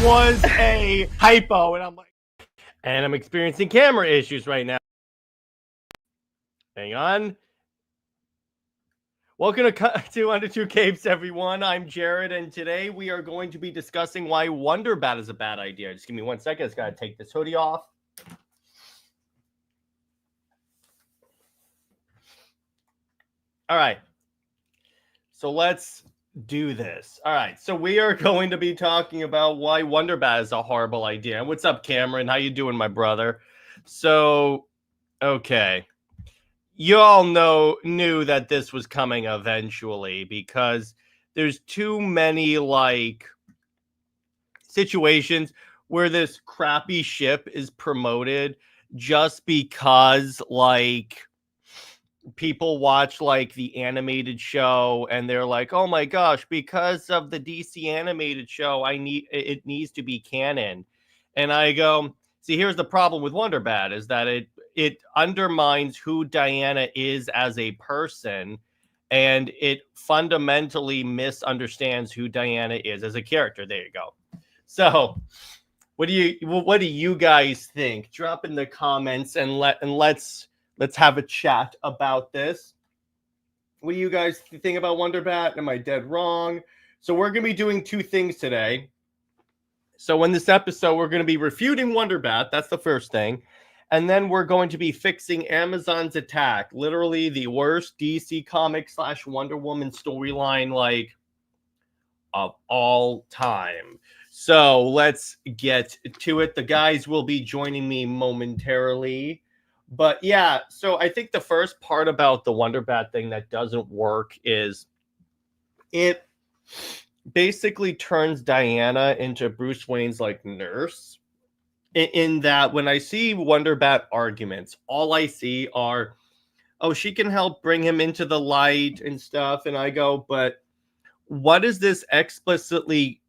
was a typo, and I'm experiencing camera issues right now. Hang on. Welcome to Under Two Capes, everyone. I'm Jared, and today we are going to be discussing why WonderBat is a bad idea. Just give me 1 second. I just gotta take this hoodie off. All right. So let's do this. All right. So we are going to be talking about why WonderBat is a horrible idea. What's up, Cameron? How you doing, my brother? So, okay. You all knew that this was coming eventually because there's too many situations where this crappy ship is promoted just because people watch the animated show and they're like, oh my gosh, because of the DC animated show, it needs to be canon. And I go, see, here's the problem with WonderBat is that it undermines who Diana is as a person, and it fundamentally misunderstands who Diana is as a character. There you go. So what do you guys think? Drop in the comments and let's have a chat about this. What do you guys think about WonderBat? Am I dead wrong? So we're going to be doing two things today. So in this episode, we're going to be refuting WonderBat. That's the first thing. And then we're going to be fixing Amazon's attack. Literally the worst DC comic / Wonder Woman storyline of all time. So let's get to it. The guys will be joining me momentarily. But yeah, so I think the first part about the WonderBat thing that doesn't work is it basically turns Diana into Bruce Wayne's nurse. In that when I see WonderBat arguments, all I see are, oh, she can help bring him into the light and stuff. And I go, but what does this explicitly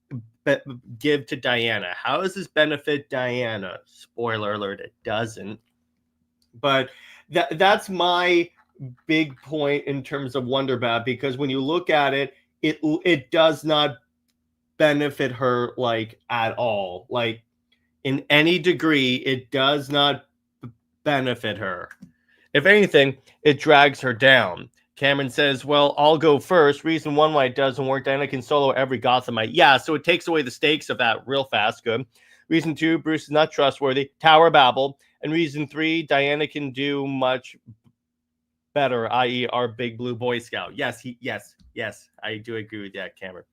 give to Diana? How does this benefit Diana? Spoiler alert, it doesn't. But that's my big point in terms of WonderBat, because when you look at it, it does not benefit her at all. In any degree, it does not benefit her. If anything, it drags her down. Cameron says, well, I'll go first. Reason one why it doesn't work, Diana can solo every Gothamite. Yeah, so it takes away the stakes of that real fast. Good. Reason two, Bruce is not trustworthy. Tower Babel. And reason three, Diana can do much better, i.e. our big blue Boy Scout. Yes, I do agree with that, Cameron.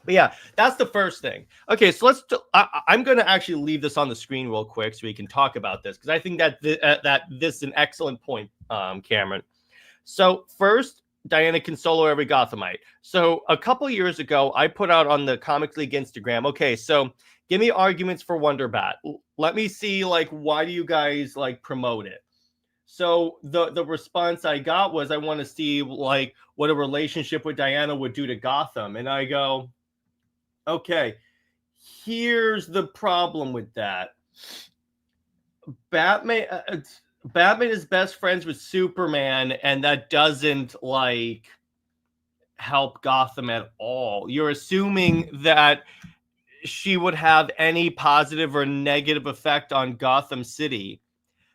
But yeah, that's the first thing. Okay, so I'm going to actually leave this on the screen real quick so we can talk about this, because I think that this is an excellent point, Cameron. So first, Diana can solo every Gothamite. So a couple years ago, I put out on the Comics League Instagram, okay, so give me arguments for WonderBat. Let me see, why do you guys, promote it? So the response I got was, I want to see, what a relationship with Diana would do to Gotham. And I go, okay, here's the problem with that. Batman is best friends with Superman, and that doesn't, help Gotham at all. You're assuming that she would have any positive or negative effect on Gotham City.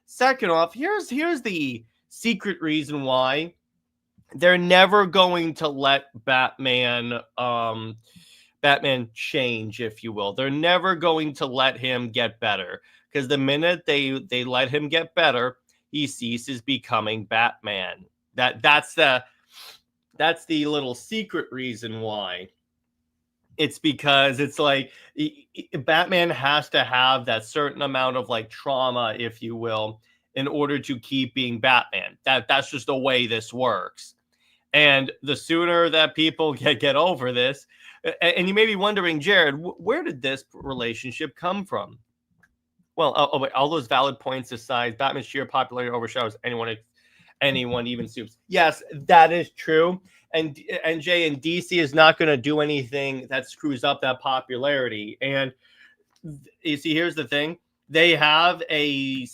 Second off, here's the secret reason why they're never going to let Batman change, if you will. They're never going to let him get better, because the minute they let him get better, he ceases becoming Batman. That's the little secret reason why. It's because it's Batman has to have that certain amount of trauma, if you will, in order to keep being Batman. That's just the way this works. And the sooner that people get over this, and you may be wondering, Jared, where did this relationship come from? Well, all those valid points aside, Batman's sheer popularity overshadows anyone, even Supes. Yes, that is true. And Jay, and DC is not going to do anything that screws up that popularity. And you see, here's the thing. They have a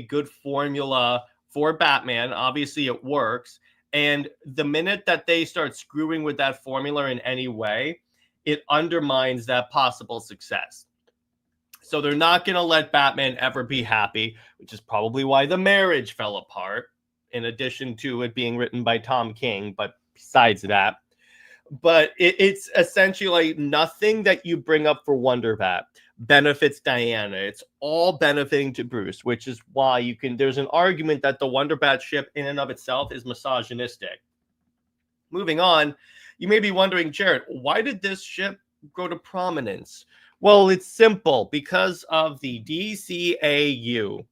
good formula for Batman. Obviously, it works. And the minute that they start screwing with that formula in any way, it undermines that possible success. So they're not going to let Batman ever be happy, which is probably why the marriage fell apart, in addition to it being written by Tom King. But besides that, it's essentially like nothing that you bring up for WonderBat benefits Diana. It's all benefiting to Bruce, which is why there's an argument that the WonderBat ship in and of itself is misogynistic. Moving on, you may be wondering, Jared, why did this ship grow to prominence? Well, it's simple, because of the DCAU.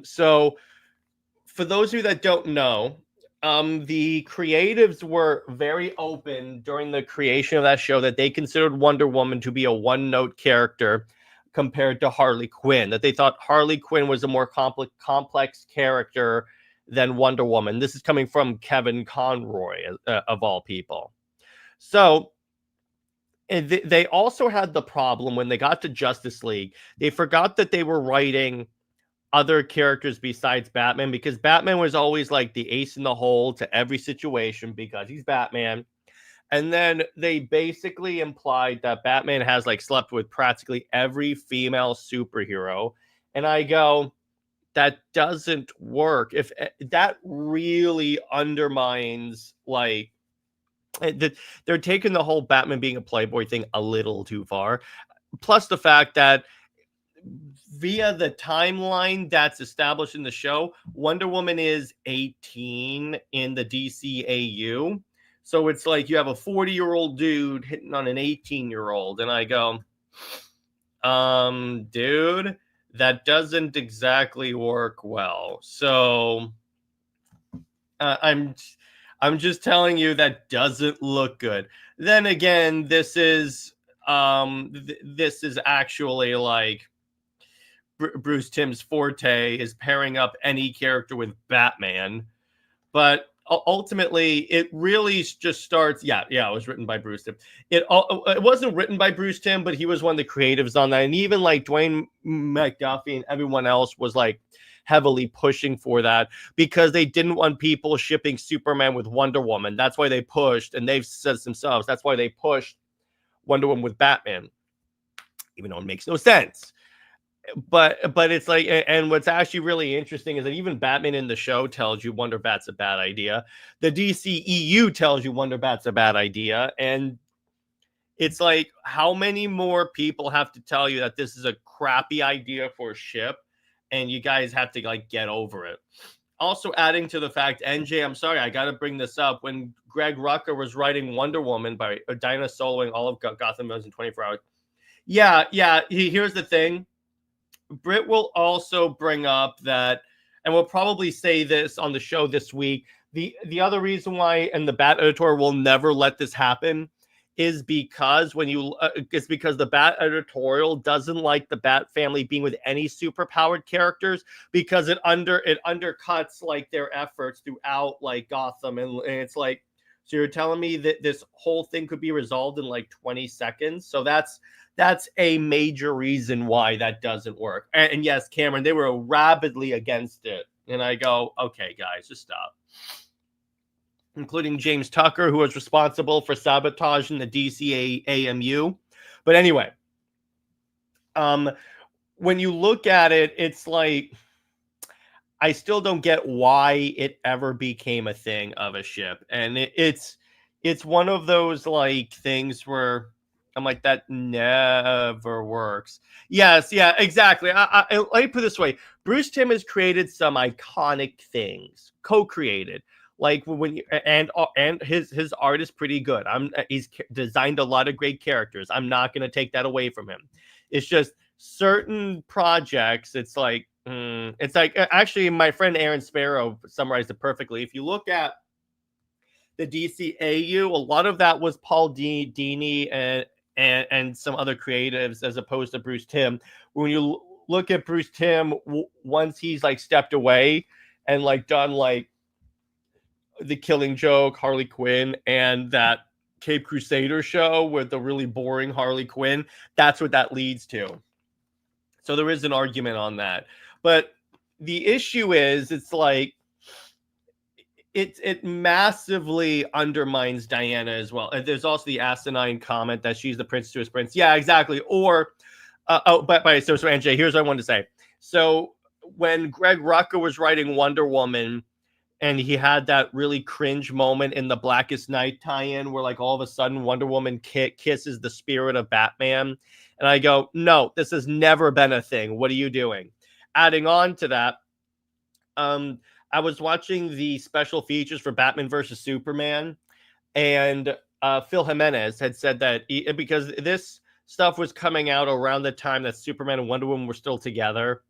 So for those of you that don't know, the creatives were very open during the creation of that show that they considered Wonder Woman to be a one-note character compared to Harley Quinn, that they thought Harley Quinn was a more complex character than Wonder Woman. This is coming from Kevin Conroy, of all people. So they also had the problem when they got to Justice League, they forgot that they were writing other characters besides Batman, because Batman was always like the ace in the hole to every situation because he's Batman. And then they basically implied that Batman has like slept with practically every female superhero. And I go, that doesn't work. If that really undermines like they're taking the whole Batman being a playboy thing a little too far. Plus the fact that via the timeline that's established in the show, Wonder Woman is 18 in the DCAU. So it's like you have a 40-year-old dude hitting on an 18-year-old. And I go, dude, that doesn't exactly work well. So I'm just telling you that doesn't look good. Then again, this is actually like Bruce Timm's forte, is pairing up any character with Batman. But ultimately, it really just starts. Yeah, it was written by Bruce Timm. It wasn't written by Bruce Timm, but he was one of the creatives on that. And even like Dwayne McDuffie and everyone else was like heavily pushing for that, because they didn't want people shipping Superman with Wonder Woman. That's why they pushed, and they've said themselves, that's why they pushed Wonder Woman with Batman, even though it makes no sense. But it's like, and what's actually really interesting is that even Batman in the show tells you WonderBat's a bad idea. The DCEU tells you WonderBat's a bad idea. And it's like, how many more people have to tell you that this is a crappy idea for a ship, and you guys have to like get over it? Also adding to the fact, NJ, I'm sorry, I got to bring this up. When Greg Rucka was writing Wonder Woman by Dinah soloing all of Gotham Mills in 24 hours. Yeah. Here's the thing. Britt will also bring up that, and we'll probably say this on the show this week, the other reason why, and the Bat editor will never let this happen, is because it's because the Bat editorial doesn't like the Bat family being with any superpowered characters, because it undercuts like their efforts throughout like Gotham, and it's like, so you're telling me that this whole thing could be resolved in like 20 seconds? So that's a major reason why that doesn't work. And yes, Cameron, they were rabidly against it. And I go, okay, guys, just stop. Including James Tucker, who was responsible for sabotaging the DCAMU. But anyway, when you look at it, it's like, I still don't get why it ever became a thing of a ship. And it's one of those like things where I'm like, that never works. Yes, yeah, exactly. Let me put it this way. Bruce Timm has created some iconic things, co-created. Like and his art is pretty good. He's designed a lot of great characters. I'm not going to take that away from him. It's just certain projects, it's like actually my friend Aaron Sparrow summarized it perfectly. If you look at the DCAU, a lot of that was Paul Dini and some other creatives, as opposed to Bruce Timm. When you look at Bruce Timm, once he's like stepped away and like done like The Killing Joke, Harley Quinn, and that Cape Crusader show with the really boring Harley Quinn, that's what that leads to. So there is an argument on that. But the issue is, it's like, it massively undermines Diana as well. And there's also the asinine comment that she's the prince to his prince. Yeah, exactly. Or So NJ, here's what I wanted to say. So when Greg Rucka was writing Wonder Woman, and he had that really cringe moment in the Blackest Night tie-in where like all of a sudden Wonder Woman kisses the spirit of Batman, and I go, no, this has never been a thing. What are you doing? Adding on to that, I was watching the special features for Batman versus Superman, and Phil Jimenez had said that because this stuff was coming out around the time that Superman and Wonder Woman were still together.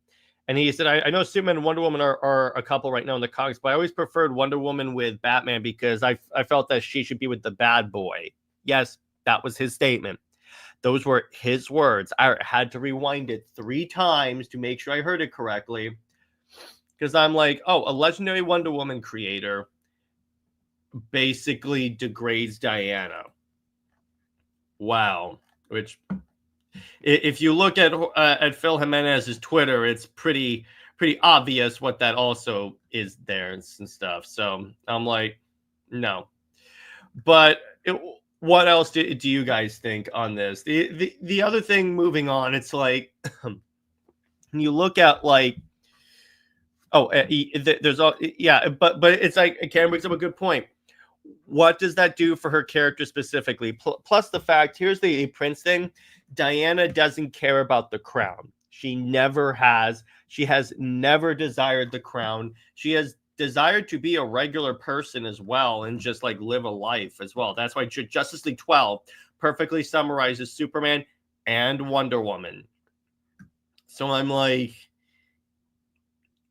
And he said, I know Superman and Wonder Woman are a couple right now in the comics, but I always preferred Wonder Woman with Batman because I felt that she should be with the bad boy. Yes, that was his statement. Those were his words. I had to rewind it 3 times to make sure I heard it correctly. Because I'm like, oh, a legendary Wonder Woman creator basically degrades Diana. Wow. Which, if you look at Phil Jimenez's Twitter, it's pretty obvious what that also is there and stuff. So I'm like, no. But what else do you guys think on this? The other thing, moving on, it's like when you look at like, there's all, yeah, but it's like Karen brings up a good point. What does that do for her character specifically? Plus the fact, here's the Prince thing. Diana doesn't care about the crown. She never has. She has never desired the crown. She has desired to be a regular person as well and just like live a life as well. That's why Justice League 12 perfectly summarizes Superman and Wonder Woman. So I'm like,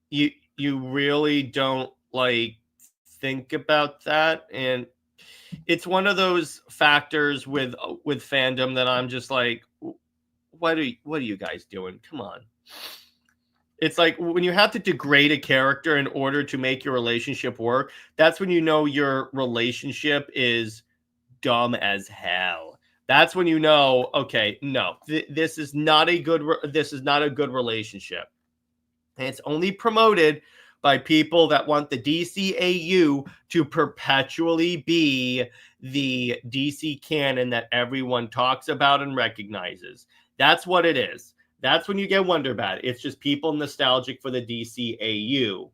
you really don't like think about that, and it's one of those factors with fandom that I'm just like, what are you guys doing? Come on. It's like when you have to degrade a character in order to make your relationship work, that's when you know your relationship is dumb as hell. That's when you know, okay, no, this is not a good relationship. And it's only promoted by people that want the DCAU to perpetually be the DC canon that everyone talks about and recognizes. That's what it is. That's when you get WonderBat. It's just people nostalgic for the DCAU.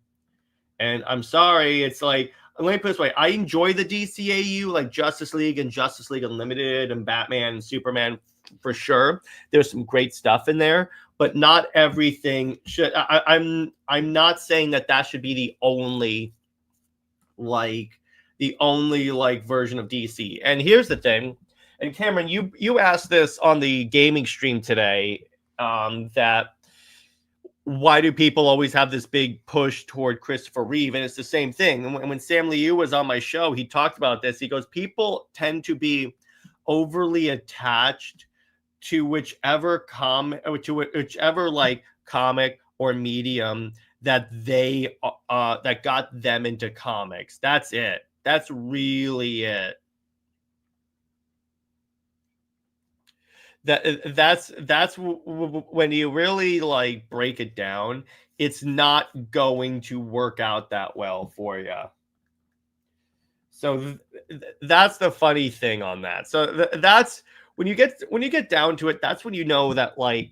And I'm sorry, it's like, let me put it this way. I enjoy the DCAU, like Justice League and Justice League Unlimited and Batman and Superman for sure. There's some great stuff in there, but not everything should. I'm not saying that should be the only version of DC. And here's the thing. And Cameron, you asked this on the gaming stream today, that why do people always have this big push toward Christopher Reeve? And it's the same thing. And when Sam Liu was on my show, he talked about this. He goes, people tend to be overly attached to whichever like comic or medium that they that got them into comics. That's it. That's really it. That's when you really like break it down, it's not going to work out that well for you. So that's the funny thing on that. So that's when you get down to it, that's when you know that like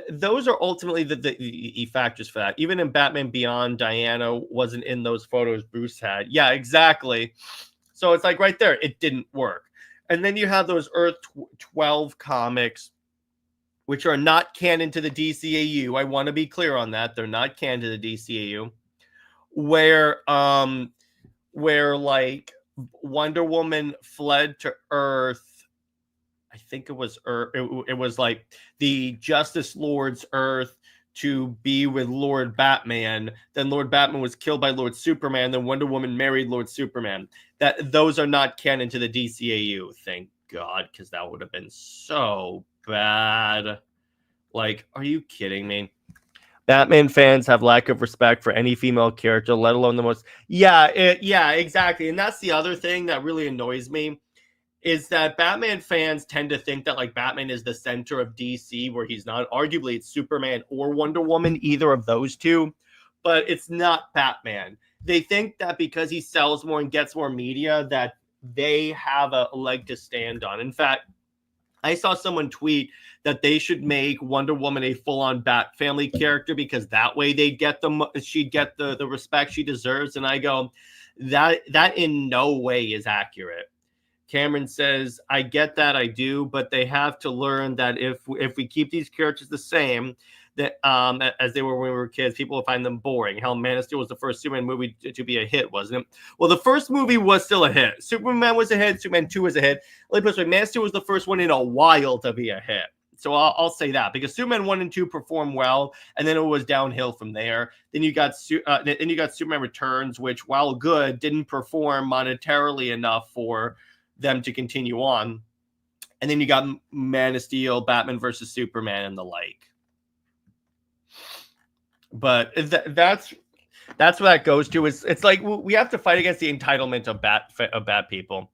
those are ultimately the factors for that. Even in Batman Beyond, Diana wasn't in those photos Bruce had. Yeah, exactly. So it's like right there, it didn't work. And then you have those Earth 12 comics, which are not canon to the DCAU. I want to be clear on that. They're not canon to the DCAU. Where like Wonder Woman fled to Earth. I think it was Earth. It was like the Justice Lord's Earth to be with Lord Batman. Then Lord Batman was killed by Lord Superman. Then Wonder Woman married Lord Superman. Those are not canon to the DCAU. Thank God, because that would have been so bad. Like, are you kidding me? Batman fans have lack of respect for any female character, let alone the most. Yeah, exactly. And that's the other thing that really annoys me, is that Batman fans tend to think that like Batman is the center of DC, where he's not. Arguably, it's Superman or Wonder Woman, either of those two, but it's not Batman. They think that because he sells more and gets more media, that they have a leg to stand on. In fact, I saw someone tweet that they should make Wonder Woman a full-on Bat family character because that way she'd get the respect she deserves. And I go, that in no way is accurate. Cameron says, I get that, I do, but they have to learn that if we keep these characters the same that as they were when we were kids, people will find them boring. Hell, Man of Steel was the first Superman movie to be a hit, wasn't it? Well, the first movie was still a hit. Superman was a hit. Superman 2 was a hit. Let me put it this way, Man of Steel was the first one in a while to be a hit. So I'll say that because Superman 1 and 2 performed well, and then it was downhill from there. Then you got Superman Returns, which, while good, didn't perform monetarily enough for them to continue on. And then you got Man of Steel, Batman versus Superman, and the like. But that's what that goes to. It's like we have to fight against the entitlement of bad people.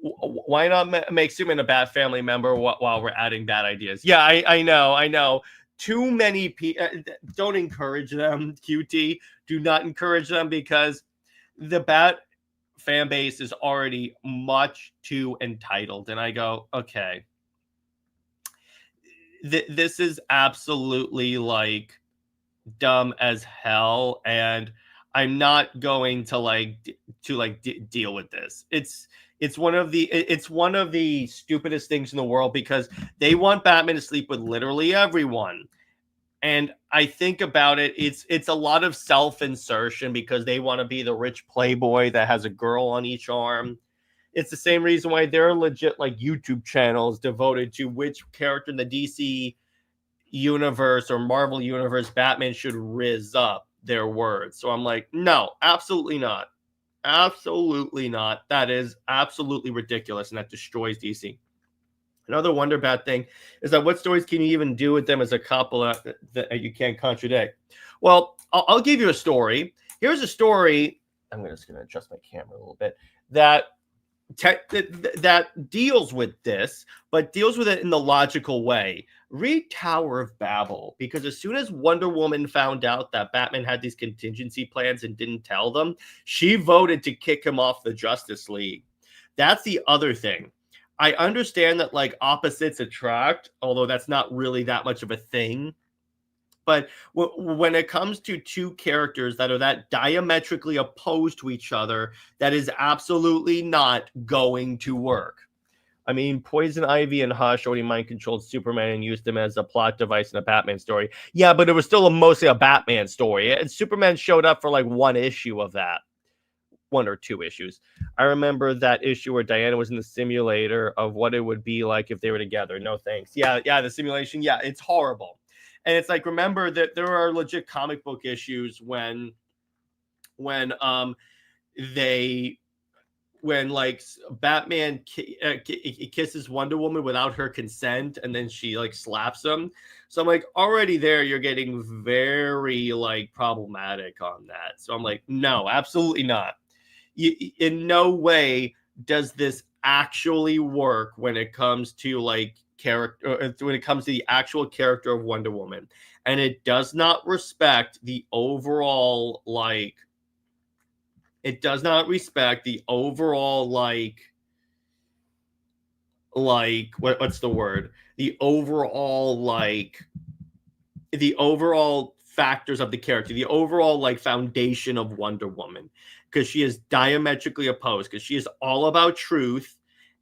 Why not make Superman a Bat family member while we're adding bad ideas? Yeah, I know. Too many people. Don't encourage them, QT. Do not encourage them because the Bat fan base is already much too entitled. And I go, okay, this is absolutely like dumb as hell, and I'm not going to deal with this. It's one of the stupidest things in the world because they want Batman to sleep with literally everyone. And I think about it, it's a lot of self-insertion because they want to be the rich playboy that has a girl on each arm. It's the same reason why there are legit like YouTube channels devoted to which character in the DC universe or Marvel universe Batman should rizz up their words. So I'm like, no, absolutely not. Absolutely not. That is absolutely ridiculous, and that destroys DC. Another WonderBat thing is that what stories can you even do with them as a couple that you can't contradict? Well, I'll give you a story. Here's a story. I'm just going to adjust my camera a little bit. That deals with this, but deals with it in the logical way. Read Tower of Babel, because as soon as Wonder Woman found out that Batman had these contingency plans and didn't tell them, she voted to kick him off the Justice League. That's the other thing. I understand that like opposites attract, although that's not really that much of a thing. But when it comes to two characters that are that diametrically opposed to each other, that is absolutely not going to work. I mean, Poison Ivy and Hush already mind-controlled Superman and used him as a plot device in a Batman story. Yeah, but it was still mostly a Batman story. And Superman showed up for like one issue of that. 1 or 2 issues. I remember that issue where Diana was in the simulator of what it would be like if they were together. No thanks. Yeah, the simulation. Yeah, it's horrible. And it's like, remember that there are legit comic book issues when like Batman kisses Wonder Woman without her consent, and then she like slaps him. So I'm like, already there, you're getting very like problematic on that. So I'm like, no, absolutely not. In no way does this actually work when it comes to like character, when it comes to the actual character of Wonder Woman, and it does not respect the overall like. It does not respect the overall what's the word? The overall factors of the character, the overall like foundation of Wonder Woman, because she is diametrically opposed, because she is all about truth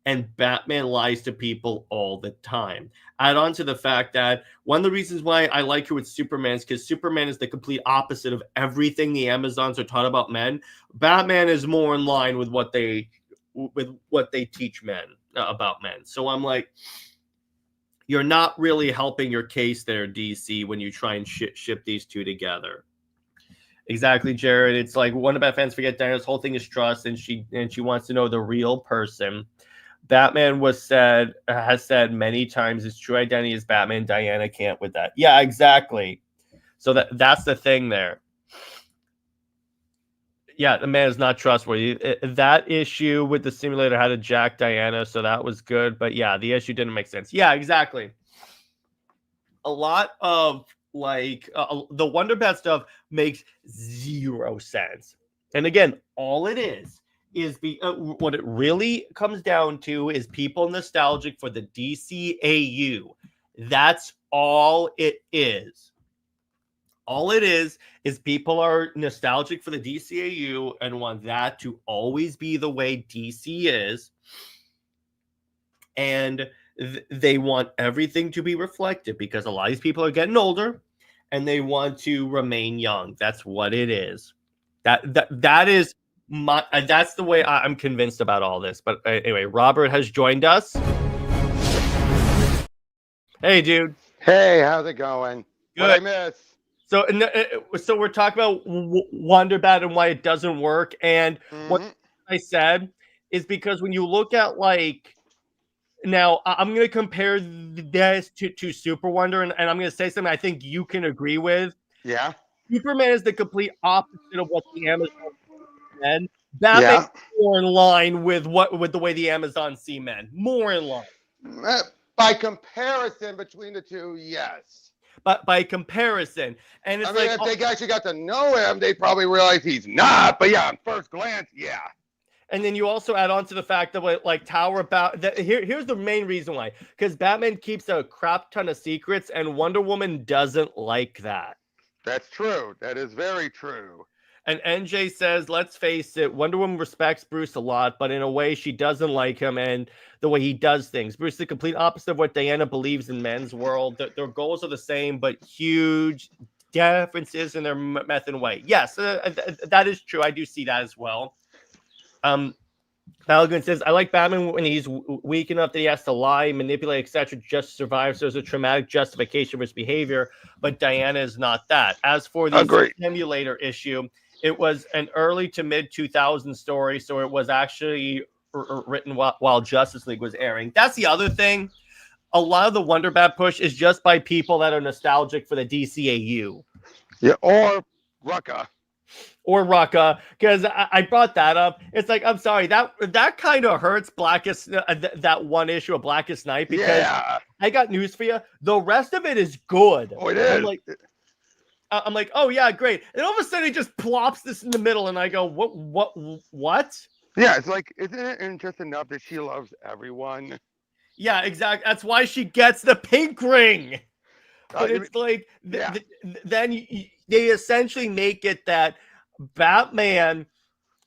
and Batman lies to people all the time. Add on to the fact that one of the reasons why I like her with Superman is because Superman is the complete opposite of everything the Amazons are taught about men. Batman is more in line with what they teach men about men. So I'm like, you're not really helping your case there, DC, when you try and ship these two together. Exactly, Jared. It's like WonderBat fans forget Diana's whole thing is trust, and she wants to know the real person. Batman has said many times his true identity is Batman. Diana can't with that. Yeah, exactly. So that's the thing there. Yeah, the man is not trustworthy. That issue with the simulator had to jack Diana, so that was good. But yeah, the issue didn't make sense. Yeah, exactly. A lot of like the WonderBat stuff makes zero sense. And again, all it is is what it really comes down to is people nostalgic for the DCAU. That's all it is. All it is people are nostalgic for the DCAU and want that to always be the way DC is. And they want everything to be reflected because a lot of these people are getting older and they want to remain young. That's what it is. That is my, that's the way I'm convinced about all this. But anyway, Robert has joined us. Hey, dude. Hey, how's it going? Good. What I miss? So we're talking about WonderBat and why it doesn't work. And what I said is because when you look at like, now I'm going to compare this to Super Wonder, and I'm going to say something I think you can agree with. Yeah. Superman is the complete opposite of what the Amazon men. Batman more in line with the way the Amazon see men. More in line. By comparison between the two, yes. But by comparison, and it's if they actually got to know him, they probably realize he's not. But yeah, on first glance, yeah. And then you also add on to the fact that like here's the main reason why. Because Batman keeps a crap ton of secrets and Wonder Woman doesn't like that. That's true. That is very true. And NJ says, let's face it, Wonder Woman respects Bruce a lot, but in a way she doesn't like him and the way he does things. Bruce is the complete opposite of what Diana believes in men's world. Their goals are the same, but huge differences in their method and way. Yes, that is true. I do see that as well. Balagoon says, I like Batman when he's weak enough that he has to lie, manipulate, etc. just to survive. So there's a traumatic justification for his behavior, but Diana is not that. As for the simulator issue, it was an early to mid 2000 story, so it was actually written while Justice League was airing. That's the other thing. A lot of the WonderBat push is just by people that are nostalgic for the DCAU. Yeah, or Rucka. Or Rucka, because I brought that up. It's like, I'm sorry, that kind of hurts Blackest, that one issue of Blackest Night, because I got news for you. The rest of it is good. Oh, it is. I'm like, oh yeah, great. And all of a sudden it just plops this in the middle, and I go, what? Yeah, it's like, isn't it interesting enough that she loves everyone? Yeah, exactly. That's why she gets the pink ring. But it's like, then they essentially make it that Batman,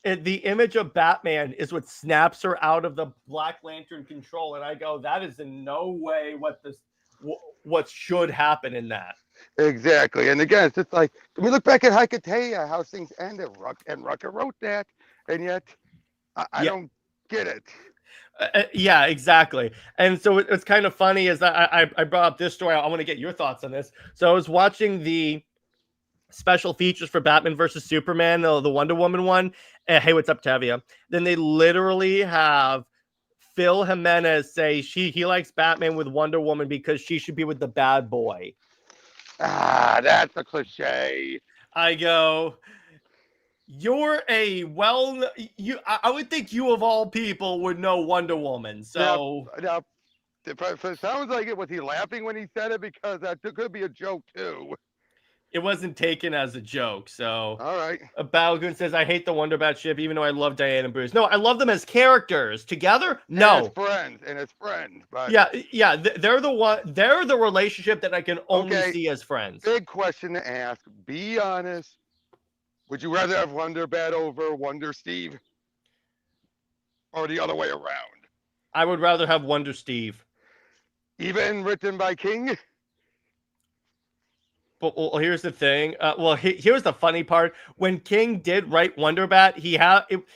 the image of Batman is what snaps her out of the Black Lantern control. And I go, that is in no way what should happen in that. Exactly. And again, it's just like, when we look back at Hikateya, how things ended, and Rucka wrote that, and yet I don't get it. Yeah, exactly. And so it's kind of funny as I brought up this story. I want to get your thoughts on this. So I was watching the special features for Batman versus Superman, the Wonder Woman one. Hey, what's up, Tevia? Then they literally have Phil Jimenez say he likes Batman with Wonder Woman because she should be with the bad boy. That's a cliche. I go, you're I would think you of all people would know Wonder Woman. So now it sounds like it. Was he laughing when he said it? Because that could be a joke too. It wasn't taken as a joke. So all right. Balagoon says, I hate the WonderBat ship, even though I love Diane and Bruce. No, I love them as characters. Together? No. And as friends. But yeah. They're the relationship that I can only see as friends. Big question to ask. Be honest. Would you rather have WonderBat over Wonder Steve? Or the other way around? I would rather have Wonder Steve. Even written by King? But well, here's the thing. Here's the funny part. When King did write WonderBat,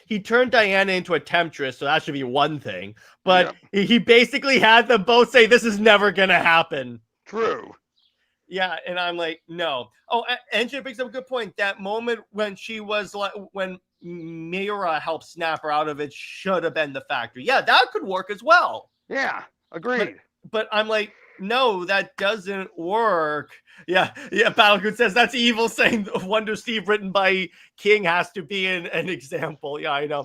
he turned Diana into a temptress, so that should be one thing. But he basically had them both say, this is never going to happen. True. Yeah, and I'm like, no. Oh, NJ brings up a good point. That moment when she was like, when Mira helped snap her out of it should have been the factory. Yeah, that could work as well. Yeah, agreed. But I'm like, no, that doesn't work. Yeah. Balagoon says that's evil, saying Wonder Steve written by King has to be an example. Yeah, I know.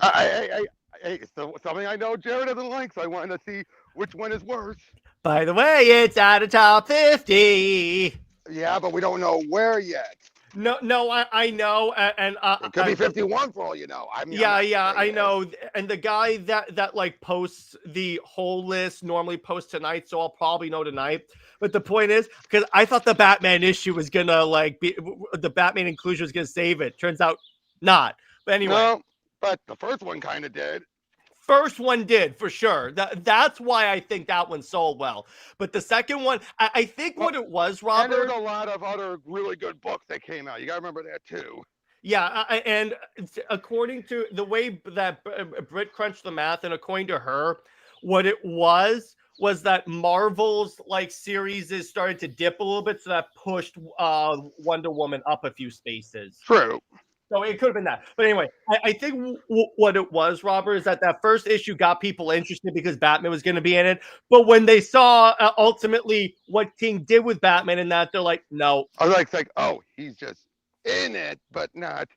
So something I know Jared doesn't like, so I wanted to see which one is worse. By the way, it's out of top 50. Yeah, but we don't know where yet. No, I know, and It could be 51 for all you know. I mean, I'm yeah, not yeah, saying I it. know. And the guy that like posts the whole list normally posts tonight, so I'll probably know tonight. But the point is, because I thought the Batman issue was gonna like be the Batman inclusion was gonna save it. Turns out not. But anyway, No, but the first one kind of did. first one did for sure. That's why I think that one sold well. But the second one, I think Well, what it was, and there was Robert. a lot of other really good books that came out. You got to remember that too. Yeah, and according to the way that Brit crunched the math, and according to her, what it was that Marvel's like series is started to dip a little bit, so that pushed Wonder Woman up a few spaces. True. So it could have been that. But anyway, I think what it was, Robert, is that first issue got people interested because Batman was going to be in it. But when they saw ultimately what King did with Batman and that, they're like, no. I was like, oh, he's just in it, but not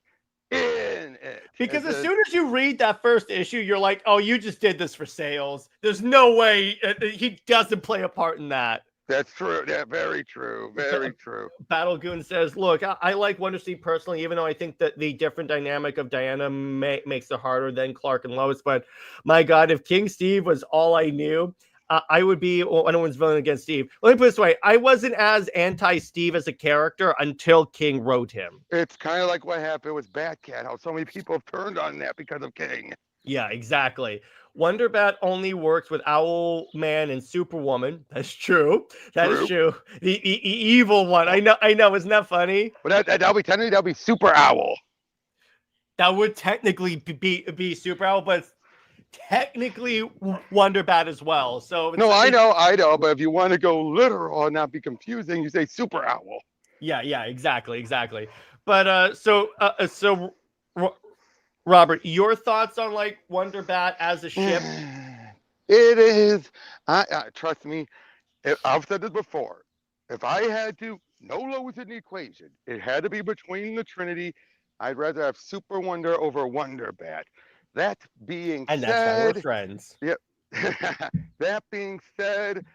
in it. Because as soon as you read that first issue, you're like, oh, you just did this for sales. There's no way he doesn't play a part in that. That's true. Yeah, very true. Very true. Battle Goon says, look, I like Wonder Steve personally, even though I think that the different dynamic of Diana makes it harder than Clark and Lois. But my God, if King Steve was all I knew, I would be anyone's villain against Steve. Let me put it this way. I wasn't as anti-Steve as a character until King wrote him. It's kind of like what happened with Batcat, how so many people have turned on that because of King. Yeah, exactly. WonderBat only works with Owlman and Superwoman. That's true. That is true. The evil one. I know. Isn't that funny? But that'll be Super Owl. That would technically be Super Owl, but technically WonderBat as well. So no, I know. But if you want to go literal and not be confusing, you say Super Owl. Yeah, exactly. But so Robert, your thoughts on like WonderBat as a ship? It is. Trust me. I've said this before. If I had to, no Lois in the equation. It had to be between the Trinity. I'd rather have Super Wonder over WonderBat. That being and said, that's why we're friends. Yep. That being said,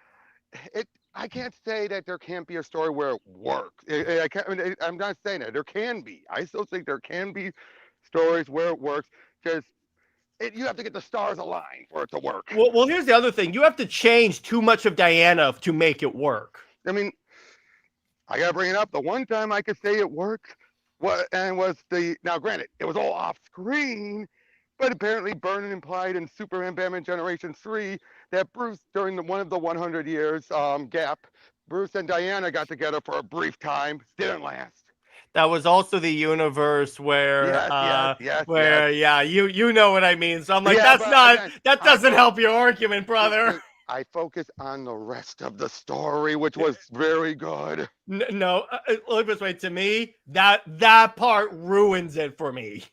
I can't say that there can't be a story where it works. I'm not saying that there can be. I still think there can be stories where it works. Just you have to get the stars aligned for it to work. Well, here's the other thing. You have to change too much of Diana to make it work. I mean, I gotta bring it up. The one time I could say it worked was now granted, it was all off screen, but apparently Byrne implied in Superman Batman Generations 3 that Bruce, during one of the 100 years gap, Bruce and Diana got together for a brief time. Didn't last. That was also the universe where, you know what I mean. So I'm like, that doesn't help your argument, brother. I focus on the rest of the story, which was very good. No, look this way. To me, that part ruins it for me.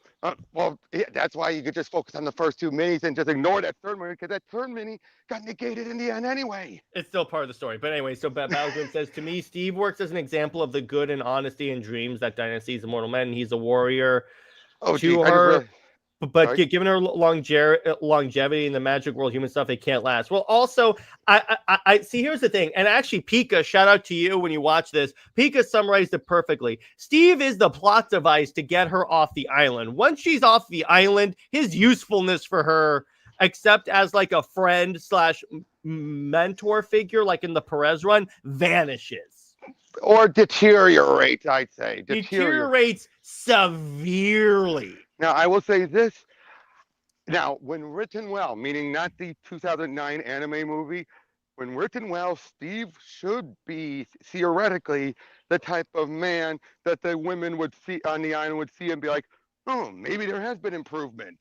That's why you could just focus on the first two minis and just ignore that third mini, because that third mini got negated in the end anyway. It's still part of the story. But anyway, so Battleground says, to me, Steve works as an example of the good and honesty and dreams that Diana sees in mortal men. He's a warrior to her. But given her longevity in the magic world, human stuff, it can't last. Well, also, I see. Here's the thing, and actually, Pika, shout out to you when you watch this. Pika summarized it perfectly. Steve is the plot device to get her off the island. Once she's off the island, his usefulness for her, except as like a friend / mentor figure, like in the Perez run, vanishes. Or deteriorates, I'd say. Deteriorates severely. Now, I will say this. Now, when written well, meaning not the 2009 anime movie, when written well, Steve should be theoretically the type of man that the women would see on the island would see and be like, oh, maybe there has been improvement.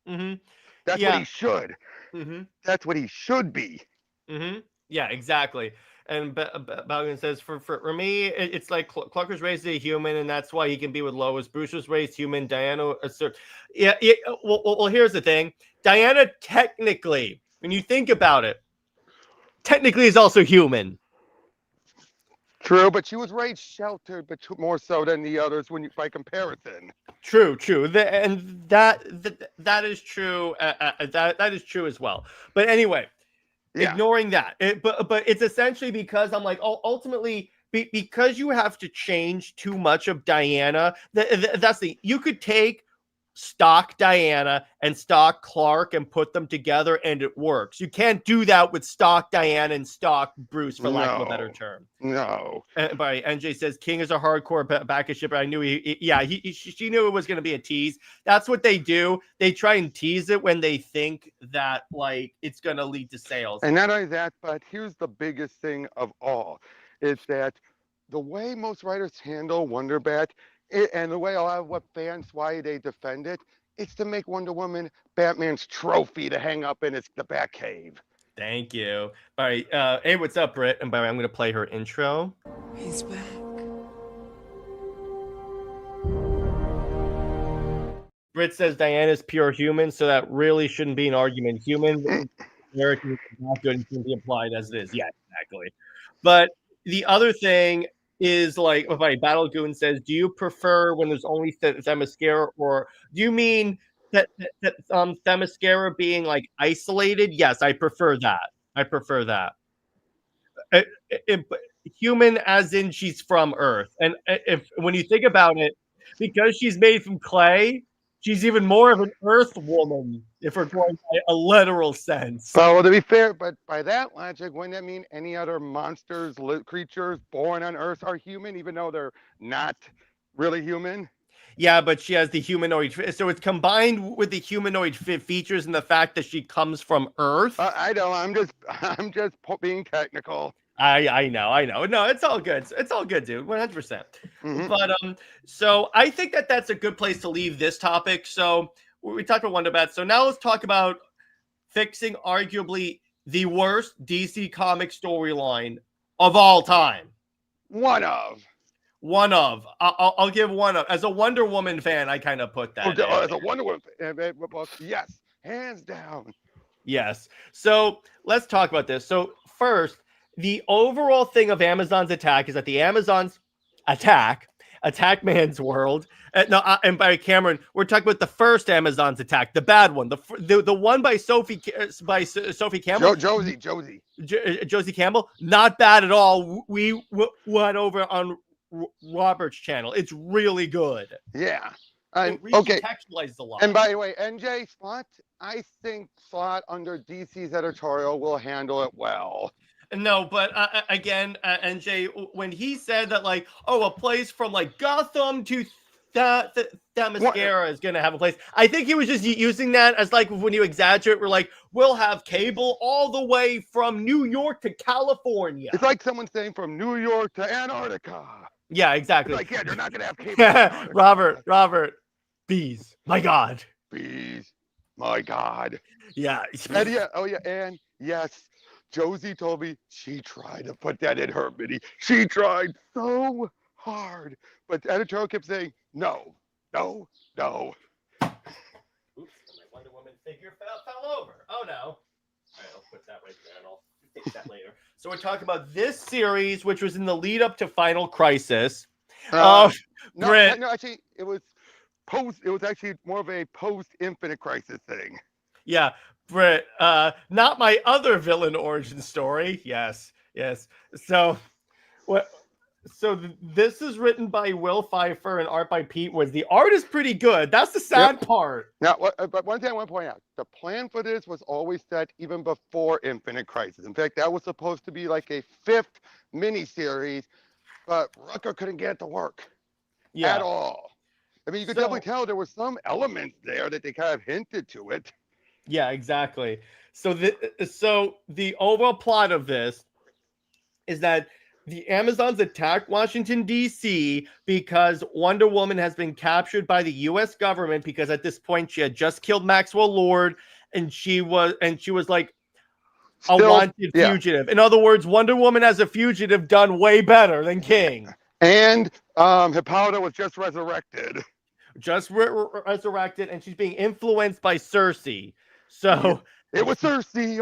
Mm-hmm. That's what he should. Mm-hmm. That's what he should be. Mm-hmm. Yeah, exactly. And Balgan says, for me, it's like Clark was raised a human, and that's why he can be with Lois. Bruce was raised human. Diana, well, here's the thing. Diana, technically, when you think about it, technically is also human. True, but she was raised sheltered, but more so than the others by comparison. True. And that is true. That is true as well. But anyway. Yeah. Ignoring that, but it's essentially because I'm like, ultimately, because you have to change too much of Diana. That's the you could take stock Diana and stock Clark and put them together and it works. You can't do that with stock Diana and stock Bruce, for lack of a better term. No. By NJ says King is a hardcore backup shipper. I knew she knew it was going to be a tease. That's what they do. They try and tease it when they think that like it's going to lead to sales. And not only that, but here's the biggest thing of all, is that the way most writers handle WonderBat, and the way a lot of what fans, why they defend it, it's to make Wonder Woman Batman's trophy to hang up in the Batcave. Thank you. All right. Hey, what's up, Britt? And by the way, I'm going to play her intro. He's back. Britt says Diana's pure human, so that really shouldn't be an argument. Human, American is not good and shouldn't be applied as it is. Yeah, exactly. But the other thing is like, Battle Goon says, do you prefer when there's only Themyscira, or do you mean that Themyscira being like isolated? Yes, I prefer that. Human as in she's from Earth. And when you think about it, because she's made from clay, she's even more of an Earth woman, if we're going by a literal sense. Well, to be fair, but by that logic, wouldn't that mean any other monsters, creatures born on Earth are human, even though they're not really human? Yeah, but she has the humanoid, so it's combined with the humanoid features and the fact that she comes from Earth. I know. I'm just being technical. I know. No, it's all good. It's all good, dude. 100%. Mhm. But so I think that that's a good place to leave this topic. So we talked about WonderBat. So now let's talk about fixing arguably the worst DC comic storyline of all time. One of. I'll give one of. As a Wonder Woman fan, I kind of put that. As a Wonder Woman fan, yes, hands down. Yes. So let's talk about this. So first, the overall thing of Amazon's attack is that the Amazons attack man's world. And by Cameron, we're talking about the first Amazon's attack, the bad one, the one by Sophie Campbell. Josie Campbell, not bad at all. We went over on Robert's channel. It's really good. Yeah. It recontextualizes a lot. And by the way, NJ Slot, I think Slot under DC's editorial will handle it well. No, but again, NJ, when he said that, like, a place from like Gotham to Themyscira is going to have a place, I think he was just using that as like when you exaggerate, we're like, we'll have cable all the way from New York to California. It's like someone saying from New York to Antarctica. Yeah, exactly. It's like, yeah, they're not going to have cable. Robert, bees, my God. Bees, my God. Yeah. And yes. Josie told me she tried to put that in her mini. She tried so hard, but the editorial kept saying, no. Oops, my Wonder Woman figure fell over. Oh, no. All right, I'll put that right there, and I'll fix that later. So we're talking about this series, which was in the lead up to Final Crisis. No, actually, it was actually more of a post-Infinite Crisis thing. Yeah. Britt, not my other villain origin story. Yes. So, this is written by Will Pfeiffer and art by Pete Woods. The art is pretty good. That's the sad part. Now, but one thing I want to point out: the plan for this was always set even before Infinite Crisis. In fact, that was supposed to be like a 5th miniseries, but Rucker couldn't get it to work at all. I mean, you could definitely tell there were some elements there that they kind of hinted to it. Yeah, exactly. So the overall plot of this is that the Amazons attack Washington, D.C. because Wonder Woman has been captured by the U.S. government because at this point she had just killed Maxwell Lord and she was like a wanted fugitive. In other words, Wonder Woman as a fugitive done way better than King. And Hippolyta was just resurrected. Resurrected, and she's being influenced by Cersei. So it was Cersei.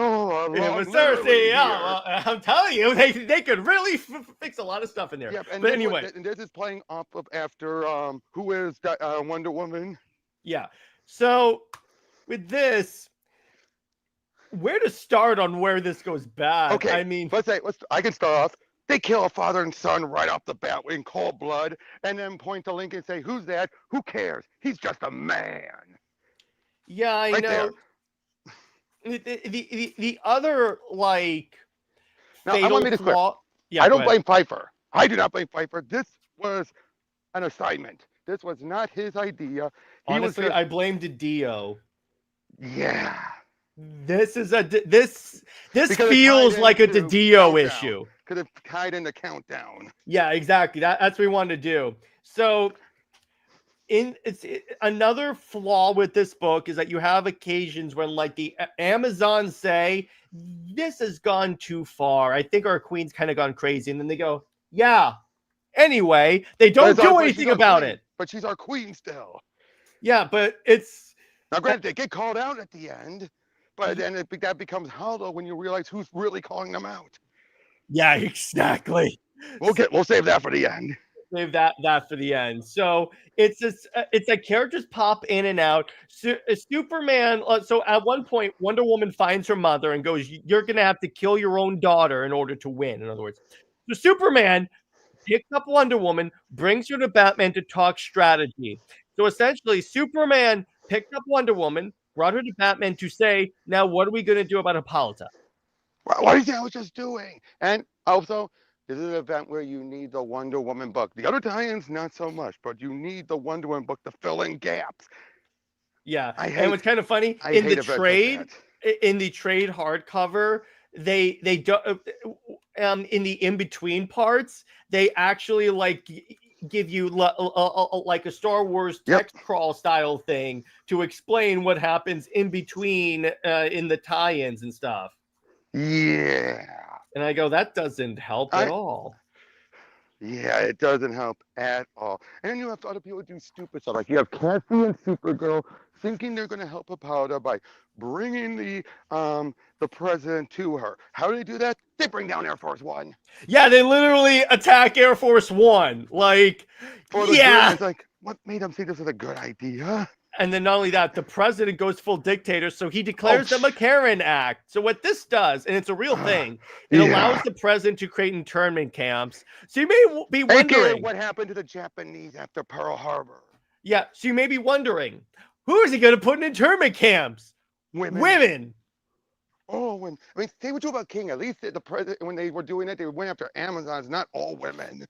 I'm telling you, they could really fix a lot of stuff in there. Yeah, but anyway, and this is playing off of after who is Wonder Woman. Yeah. So with this, where to start on where this goes bad? Okay. I mean, I can start off. They kill a father and son right off the bat in cold blood, and then point to Lincoln and say, "Who's that? Who cares? He's just a man." Yeah, I Right there. know. The other like Now, I want fatal to make this clear. flaw. Yeah, I go don't ahead. blame Pfeiffer. I do not blame Pfeiffer. This was an assignment. This was not his idea. He was Honestly, just, I blamed Dio. yeah. This Because it tied feels like a into Dio Countdown. issue. Because it tied into Countdown. Yeah, exactly. That's what we wanted to do. So another flaw with this book is that you have occasions when like the Amazons say this has gone too far. I think our queen's kind of gone crazy, and then they go, yeah. Anyway, they don't do anything about it. But she's our queen still. Yeah, but it's now granted they get called out at the end, but then that becomes hollow when you realize who's really calling them out. Yeah, exactly. We'll save that for the end. Save that for the end. So it's like characters pop in and out. Superman. So at one point, Wonder Woman finds her mother and goes, "You're gonna have to kill your own daughter in order to win." In other words, so Superman picks up Wonder Woman, brings her to Batman to talk strategy. So essentially, Superman picked up Wonder Woman, brought her to Batman to say, "Now, what are we gonna do about Hippolyta?" What do you think I was just doing? And also, this is an event where you need the Wonder Woman book. The other tie-ins, not so much, but you need the Wonder Woman book to fill in gaps. Yeah, and what's kind of funny in the trade hardcover, they do in the in between parts, they actually like give you like a Star Wars text crawl style thing to explain what happens in between in the tie-ins and stuff. Yeah. And I go, that doesn't help at all. Yeah, it doesn't help at all. And then you have other people do stupid stuff. Like you have Cassie and Supergirl thinking they're going to help Hippolyta by bringing the president to her. How do they do that? They bring down Air Force One. Yeah, they literally attack Air Force One. Like, for the good. It's like, what made them think this was a good idea? And then not only that, the president goes full dictator, so he declares the McCarran Act. So what this does, and it's a real thing, it allows the president to create internment camps. So you may be wondering what happened to the Japanese after Pearl Harbor. Yeah, so you may be wondering, who is he going to put in internment camps? Women. Oh, say what you about King. At least the president, when they were doing it, they went after Amazons, not all women.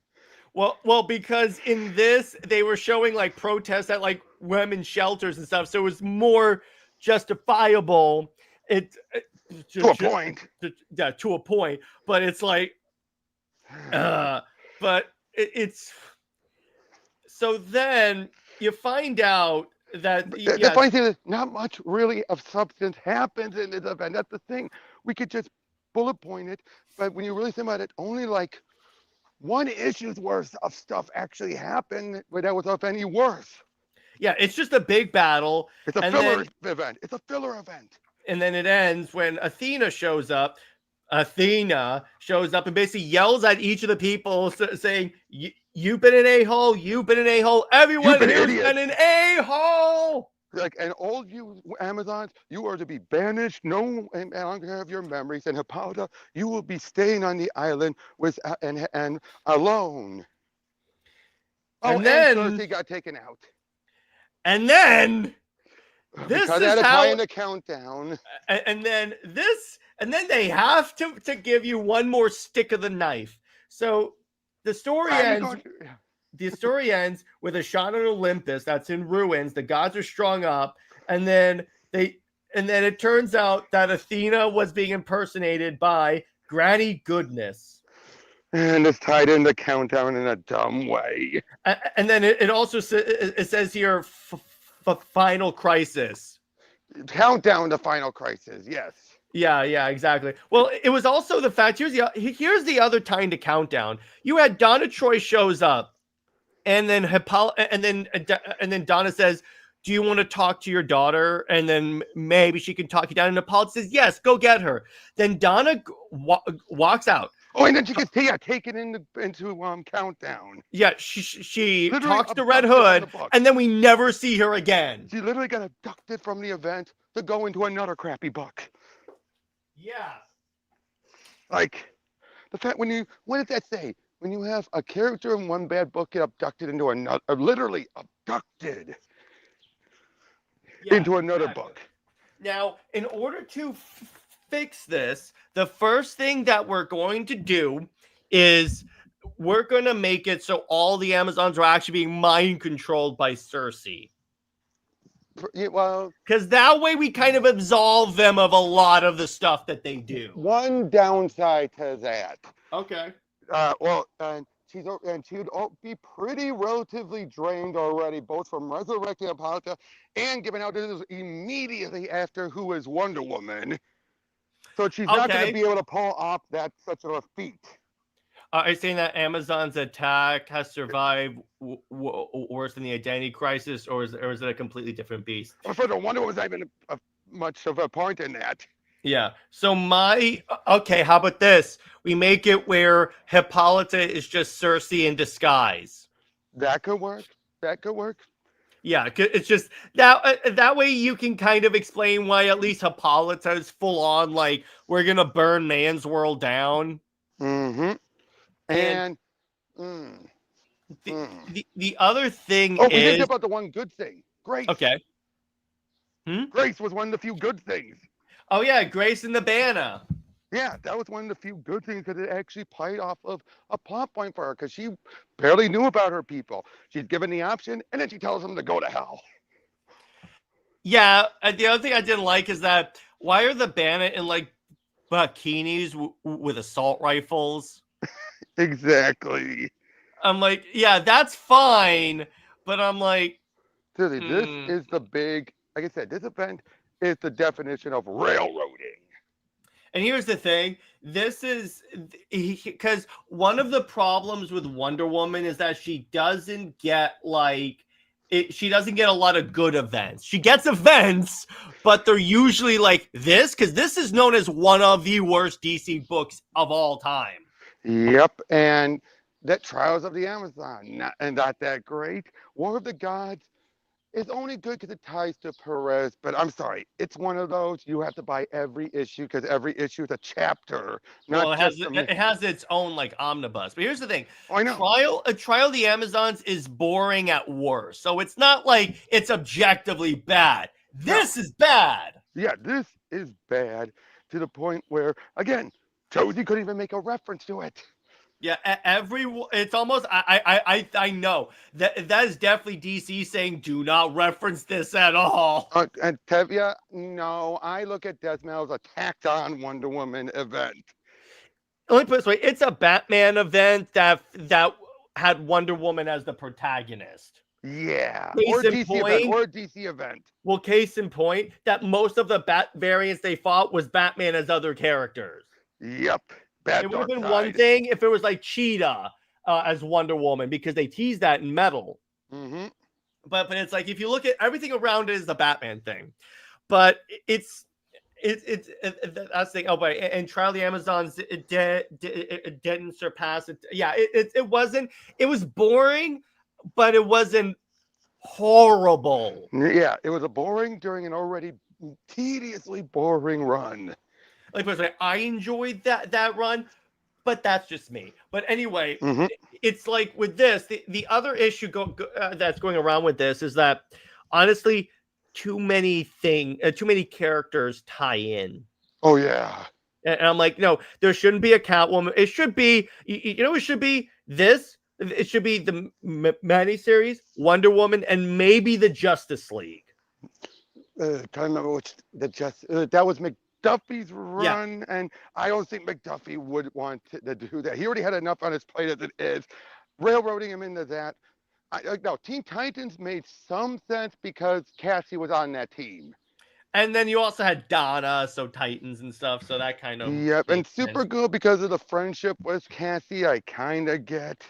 Well, because in this, they were showing like protests at like women's shelters and stuff. So it was more justifiable. To a point. To a point. But it's like, but it's, so then you find out that. The funny thing is, not much really of substance happens in this event. That's the thing. We could just bullet point it. But when you really think about it, only like one issue's worth of stuff actually happened that was of any worth. Yeah, it's just a big battle. It's a filler event. It's a filler event. And then it ends when Athena shows up. Athena shows up and basically yells at each of the people saying, you've been an a-hole, you've been an a-hole, everyone here's been an a-hole. Like, and all you Amazons, you are to be banished, no longer have your memories, and Hippolyta, you will be staying on the island with and alone. Oh, and then Cersei got taken out. And then this because is how in the countdown. And then they have to give you one more stick of the knife. So the story ends. The story ends with a shot on Olympus that's in ruins. The gods are strung up, and then it turns out that Athena was being impersonated by Granny Goodness. And it's tied into Countdown in a dumb way. And then it also says here, Final Crisis. Countdown to Final Crisis, yes. Yeah, exactly. Well, it was also the fact, here's the other time to Countdown. You had Donna Troy shows up. And then Donna says, do you want to talk to your daughter? And then maybe she can talk you down. And Hippolyta says, yes, go get her. Then Donna walks out. Oh, and then she gets taken into Countdown. Yeah, she talks to Red Hood, and then we never see her again. She literally got abducted from the event to go into another crappy book. Yeah. Like, The fact what does that say? When you have a character in one bad book get abducted into another, literally abducted Yeah, into another exactly. book. Now, in order to fix this, the first thing that we're going to do is we're going to make it so all the Amazons are actually being mind controlled by Cersei. Well, because that way we kind of absolve them of a lot of the stuff that they do. One downside to that. Okay. And she would be pretty relatively drained already, both from resurrecting Hippolyta and giving out this immediately after who is Wonder Woman. So she's not going to be able to pull off that such a feat. Are you saying that Amazon's attack has survived worse than the identity crisis, or is it a completely different beast? Well, for the Wonder Woman's not even much of a point in that. Yeah. So how about this? We make it where Hippolyta is just Cersei in disguise. That could work. Yeah, it's just that way you can kind of explain why at least Hippolyta is full on like we're gonna burn man's world down. Mm-hmm. And the other thing we didn't talk about the one good thing. Grace. Okay. Grace was one of the few good things. Oh yeah, Grace and the Banner. Yeah, that was one of the few good things because it actually played off of a plot point for her because she barely knew about her people. She's given the option, and then she tells them to go to hell. Yeah, the other thing I didn't like is that why are the Banner in like bikinis with assault rifles? Exactly. I'm like, yeah, that's fine, but I'm like, Seriously, this is the big, like I said, this event is the definition of railroading. And here's the thing, this is because one of the problems with Wonder Woman is that she doesn't get she doesn't get a lot of good events. She gets events, but they're usually like this, because this is known as one of the worst DC books of all time. Yep, and that Trials of the Amazon, not that great. War of the Gods is only good because it ties to Perez, but I'm sorry, it's one of those you have to buy every issue because every issue is a chapter. It has its own like omnibus. But here's the thing: I know Trial of the Amazons is boring at worst, so it's not like it's objectively bad. This is bad. Yeah, this is bad to the point where again, Josie couldn't even make a reference to it. Yeah, it's almost I know that is definitely DC saying do not reference this at all. And Tevya, no, I look at Deathmetal as a tacked on Wonder Woman event. Let me put it this way: it's a Batman event that had Wonder Woman as the protagonist. Yeah, or a DC event. Well, case in point, that most of the Bat variants they fought was Batman as other characters. Yep. It would have been one thing if it was like Cheetah as Wonder Woman, because they teased that in Metal. Mm-hmm. But it's like if you look at everything around it is the Batman thing, but it's that's the thing. Oh, but and Trial of the Amazons it didn't surpass it. Yeah, it wasn't. It was boring, but it wasn't horrible. Yeah, it was a boring during an already tediously boring run. Like I enjoyed that run, but that's just me. But anyway, it's like with this, the other issue that's going around with this is that honestly, too many characters tie in. Oh yeah. And I'm like, no, there shouldn't be a Catwoman. It should be, it should be this. It should be the miniseries, Wonder Woman, and maybe the Justice League. Can't remember which that was McDuffie's run, and I don't think McDuffie would want to do that. He already had enough on his plate as it is. Railroading him into that. No, Teen Titans made some sense because Cassie was on that team. And then you also had Donna, so Titans and stuff, so that kind of... Yep, and Supergirl, because of the friendship with Cassie, I kind of get.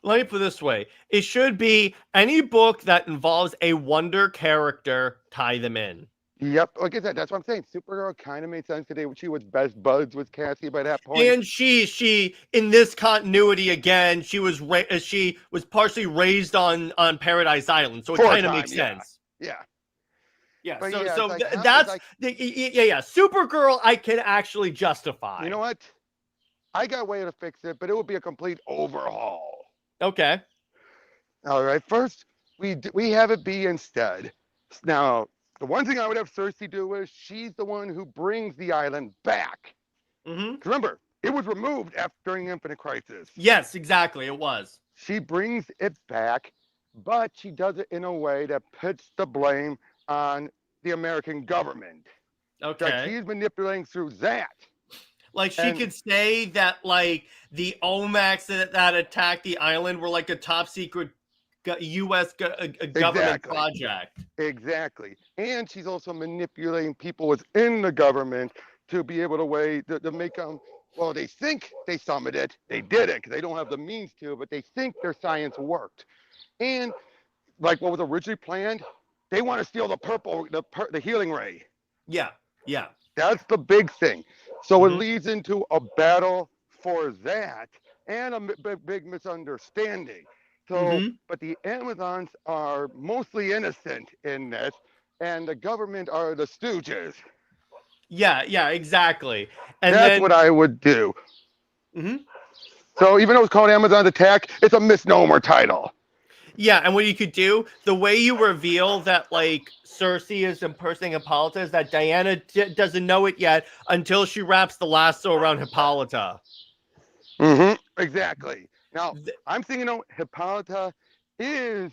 Let me put it this way. It should be any book that involves a Wonder character, tie them in. Yep, like I said, that's what I'm saying. Supergirl kind of made sense today. She was best buds with Cassie by that point. And she in this continuity again, she was partially raised on Paradise Island, so it kind of makes sense. Yeah. Yeah. So that's Supergirl I can actually justify. You know what? I got a way to fix it, but it would be a complete overhaul. Okay. All right. First, we have it be instead. Now, the one thing I would have Cersei do is she's the one who brings the island back. Mm-hmm. Remember, it was removed after during Infinite Crisis. Yes, exactly. It was. She brings it back, but she does it in a way that puts the blame on the American government. That Okay. she's manipulating through that. Like she And could say that like the OMAX that attacked the island were like a top secret U.S. government exactly, project. exactly. And she's also manipulating people within the government to be able to make them. Well, they think they summoned it. They didn't. They don't have the means to, but they think their science worked. And like what was originally planned, they want to steal the healing ray. Yeah. Yeah. That's the big thing. So it Mhm. leads into a battle for that and a big misunderstanding. So, Mhm. but the Amazons are mostly innocent in this, and the government are the stooges. Yeah. Yeah. Exactly. And That's what then. I would do. Mhm. So even though it's called Amazon's Attack, it's a misnomer title. Yeah, and what you could do, the way you reveal that like Cersei is impersonating Hippolyta is that Diana doesn't know it yet until she wraps the lasso around Hippolyta. Exactly. Now, Th- I'm thinking, Hippolyta is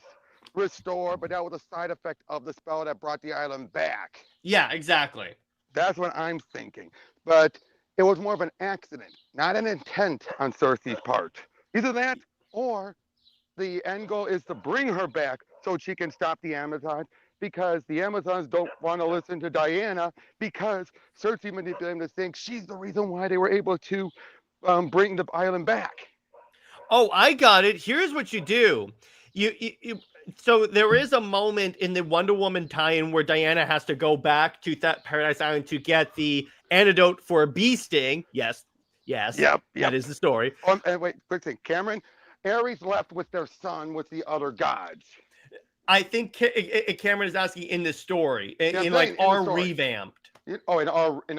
restored, but that was a side effect of the spell that brought the island back. yeah, exactly. That's what I'm thinking. But it was more of an accident, not an intent on Cersei's part. Either that or the end goal is to bring her back so she can stop the Amazons because the Amazons don't want to listen to Diana because Cersei manipulated them to think she's the reason why they were able to bring the island back. Oh, I got it. Here's what you do. So there is a moment in the Wonder Woman tie-in where Diana has to go back to that Paradise Island to get the antidote for a bee sting. Yes, yes, Yep, that yep. is the story. And wait, quick thing. Cameron, Ares left with their son with the other gods. I think Cameron is asking in this story, Yeah, I'm in saying like in the our story. revamped. Oh, in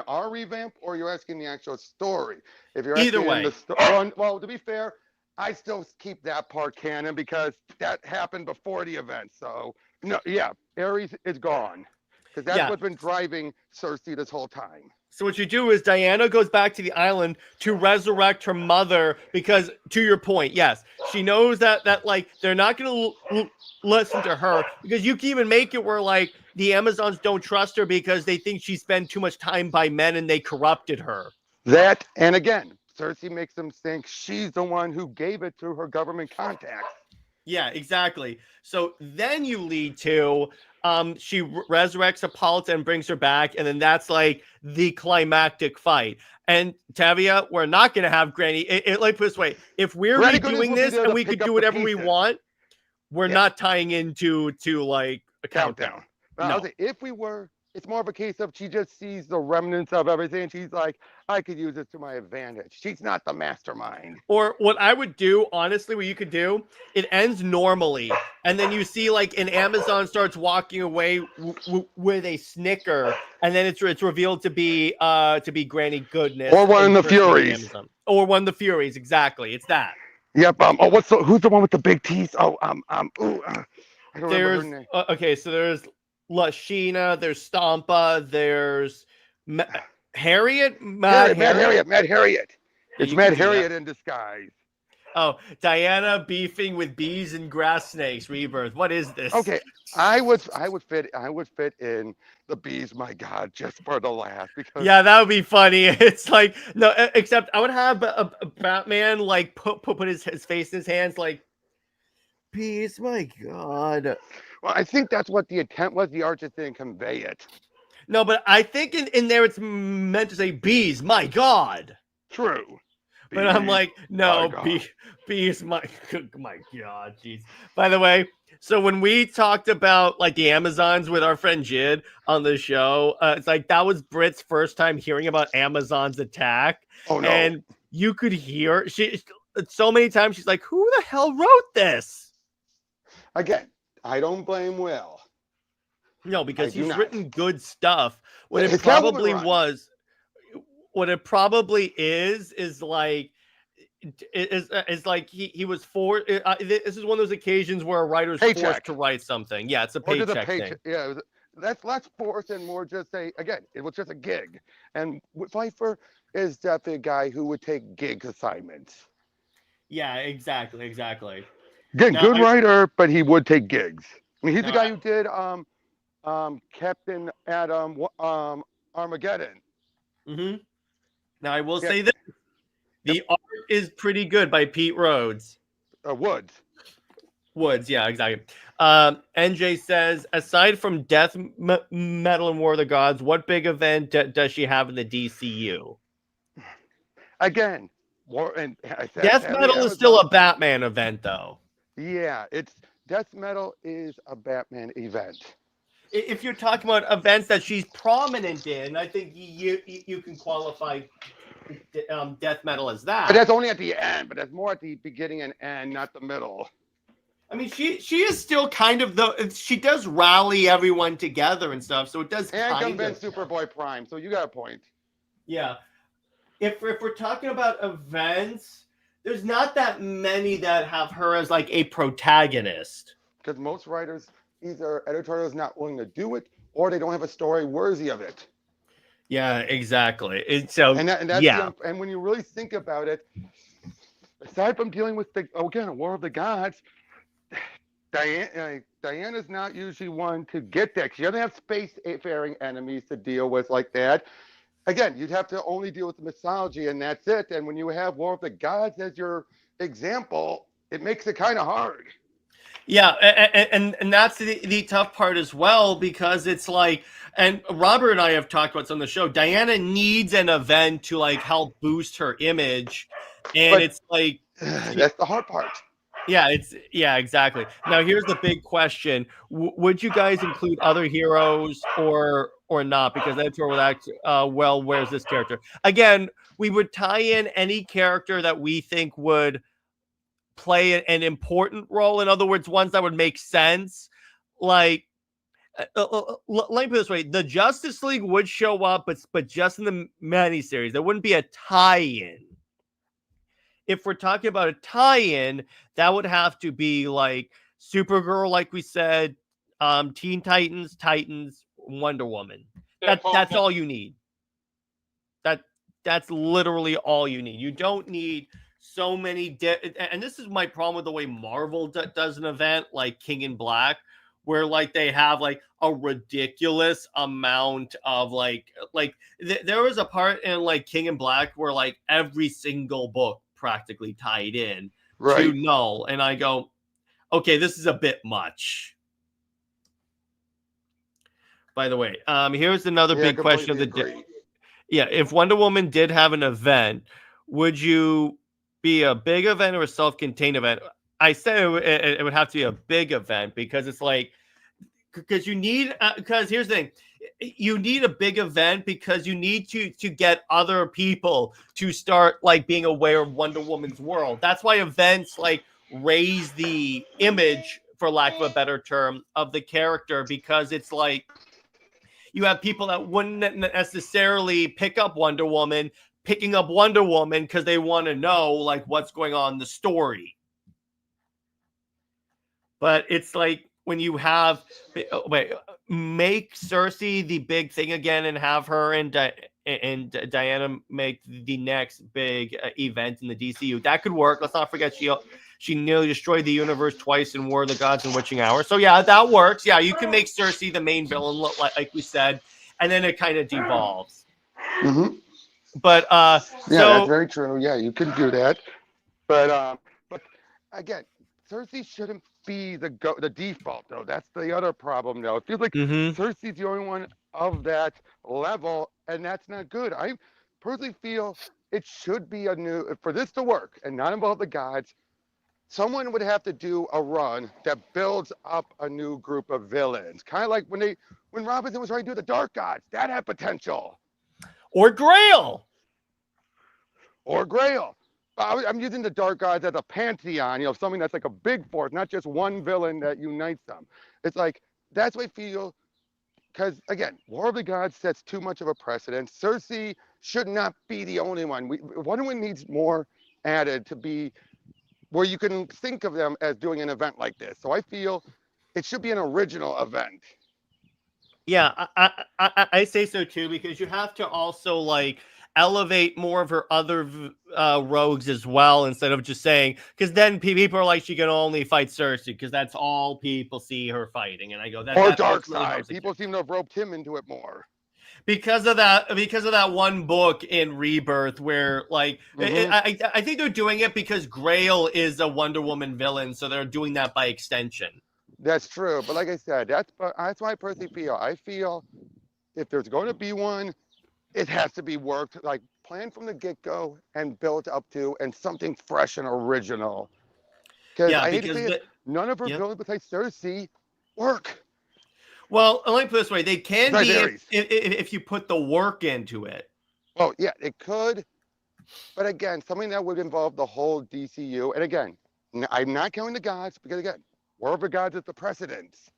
our revamp, or you're asking the actual story? If you're Either asking in the way. story, well, to be fair, I still keep that part canon because that happened before the event. So no, yeah, Ares is gone because that's Yeah. what's been driving Cersei this whole time. So what you do is Diana goes back to the island to resurrect her mother because, to your point, yes, she knows that like they're not going to listen to her because you can even make it where like the Amazons don't trust her because they think she spent too much time by men and they corrupted her. That and again, Cersei makes them think she's the one who gave it to her government contacts. Yeah, exactly. So then you lead to she resurrects Hippolyta and brings her back, and then that's like the climactic fight. And Tavia, we're not going to have Granny. Like put this way, if we're Granny Goodness redoing will be this there and to we pick could up do the whatever we pieces. want, we're Yeah. not tying into like a countdown. But No. I'll say, if we were, it's more of a case of she just sees the remnants of everything. She's like, I could use this to my advantage. She's not the mastermind. Or what I would do, honestly, what you could do, it ends normally, and then you see like an Amazon starts walking away with a snicker, and then it's revealed to be Granny Goodness Or one of the impersonating Furies. Amazon, or one of the Furies. Exactly, it's that. Yep. Who's the one with the big teeth? I don't remember her There's name. okay, so there's Lashina, there's Stampa, there's Harriet, Mad Harriet. Yeah, It's you could Mad do that. Harriet in disguise. Oh, Diana beefing with bees and grass snakes. Rebirth. What is this? Okay, I would fit in the bees. My God, just for the laugh because Yeah, that would be funny. It's like no, except I would have a Batman like put his face in his hands like bees. My God. well, I think that's what the intent was. The artist didn't convey it. No, but I think in there it's meant to say bees. My God. True. But I'm Bees, like, my no, God. bees. My God, jeez. By the way, so when we talked about like the Amazons with our friend Jid on the show, it's like that was Brit's first time hearing about Amazon's attack, Oh no. and you could hear she so many times she's like, "Who the hell wrote this?" Again, I don't blame Will. No, because I do he's not. written good stuff when it His Catwoman probably run. was. what it probably is like is like he was for this is one of those occasions where a writer's forced Paycheck. to write something. Yeah, it's a Or to the paycheck thing. paycheck. Yeah, that's less forced and more just again, it was just a gig. And Pfeiffer is definitely a guy who would take gig assignments. Yeah, exactly. Again, Now good writer, but he would take gigs. I mean, he's the now guy who did Captain Adam Armageddon. mhm. Now I will Yeah, say this: yep, the art is pretty good by Pete Rhodes. Woods. Yeah, exactly. NJ says, aside from Death Metal and War of the Gods, what big event does she have in the DCU? Again, and I said Death heavy Metal is still Amazon. a Batman event, though. Yeah, it's Death Metal is a Batman event. If you're talking about events that she's prominent in, I think you can qualify Death Metal as that. But that's only at the end. But that's more at the beginning and end, not the middle. I mean, she is still kind of she does rally everyone together and stuff, so it does And kind convince of Superboy Prime. So you got a point. yeah. If we're talking about events, there's not that many that have her as like a protagonist. Because most writers, either editorial is not willing to do it, or they don't have a story worthy of it. Yeah, exactly. And that's yeah. And when you really think about it, aside from dealing with a War of the Gods, Diana's not usually one to get that. She doesn't have space-faring enemies to deal with like that. Again, you'd have to only deal with the mythology, and that's it. And when you have War of the Gods as your example, it makes it kind of hard. Yeah, and that's the tough part as well, because it's like, and Robert and I have talked about this on the show, Diana needs an event to like help boost her image, and it's like that's the hard part. Yeah, exactly. Now here's the big question: would you guys include other heroes or not? Because that's where we'll act. Well, where's this character? Again, we would tie in any character that we think would play an important role. In other words, ones that would make sense. Like, let me put it this way: the Justice League would show up, but just in the miniseries. There wouldn't be a tie-in. If we're talking about a tie-in, that would have to be like Supergirl, like we said, Teen Titans, Wonder Woman. That's all you need. That's literally all you need. You don't need so many. And this is my problem with the way Marvel does an event like King in Black, where like they have like a ridiculous amount of there was a part in like King in Black where like every single book practically tied in to Null, and I go, okay, this is a bit much. By the way, here's another big question of the day. Yeah, if Wonder Woman did have an event, would you be a big event or a self-contained event? I said it would have to be a big event, because it's like, because you need, because here's the thing, you need a big event because you need to get other people to start like being aware of Wonder Woman's world. That's why events like raise the image, for lack of a better term, of the character, because it's like you have people that wouldn't necessarily pick up Wonder Woman picking up Wonder Woman because they want to know like what's going on in the story. But it's like when you have make Cersei the big thing again and have her and Diana make the next big event in the DCU. That could work. Let's not forget she nearly destroyed the universe twice in War of the Gods and Witching Hour. So yeah, that works. Yeah, you can make Cersei the main villain, like we said, and then it kind of devolves. Mm-hmm. But that's very true. Yeah, you can do that. But again, Cersei shouldn't be the default though. That's the other problem though. It feels like Cersei's the only one of that level, and that's not good. I personally feel it should be for this to work and not involve the gods. Someone would have to do a run that builds up a new group of villains, kind of like when Robinson was trying to do the Dark Gods. That had potential. Or Grail. I'm using the Dark Gods as a pantheon, something that's like a big force, not just one villain that unites them. It's like, that's what I feel, because again, War of the Gods sets too much of a precedent. Cersei should not be the only one. Wonder Woman needs more added to be where you can think of them as doing an event like this. So I feel it should be an original event. Yeah, I say so too, because you have to also like elevate more of her other rogues as well, instead of just saying, because then people are like, she can only fight Cersei because that's all people see her fighting, and I go, Or that's really Darkseid. People seem to have roped him into it more. Because of that one book in Rebirth where like I think they're doing it because Grail is a Wonder Woman villain, so they're doing that by extension. That's true, but like I said, that's why I personally feel. I feel if there's going to be one, it has to be worked like planned from the get-go and built up to, and something fresh and original. Because Yeah, I hate to because say it, none of her yeah. villains besides Cersei work. Well, let me put it this way: they can Besides be if you put the work into it. Well, yeah, it could, but again, something that would involve the whole DCU. And again, I'm not counting the gods because again, War of the Gods is the precedence.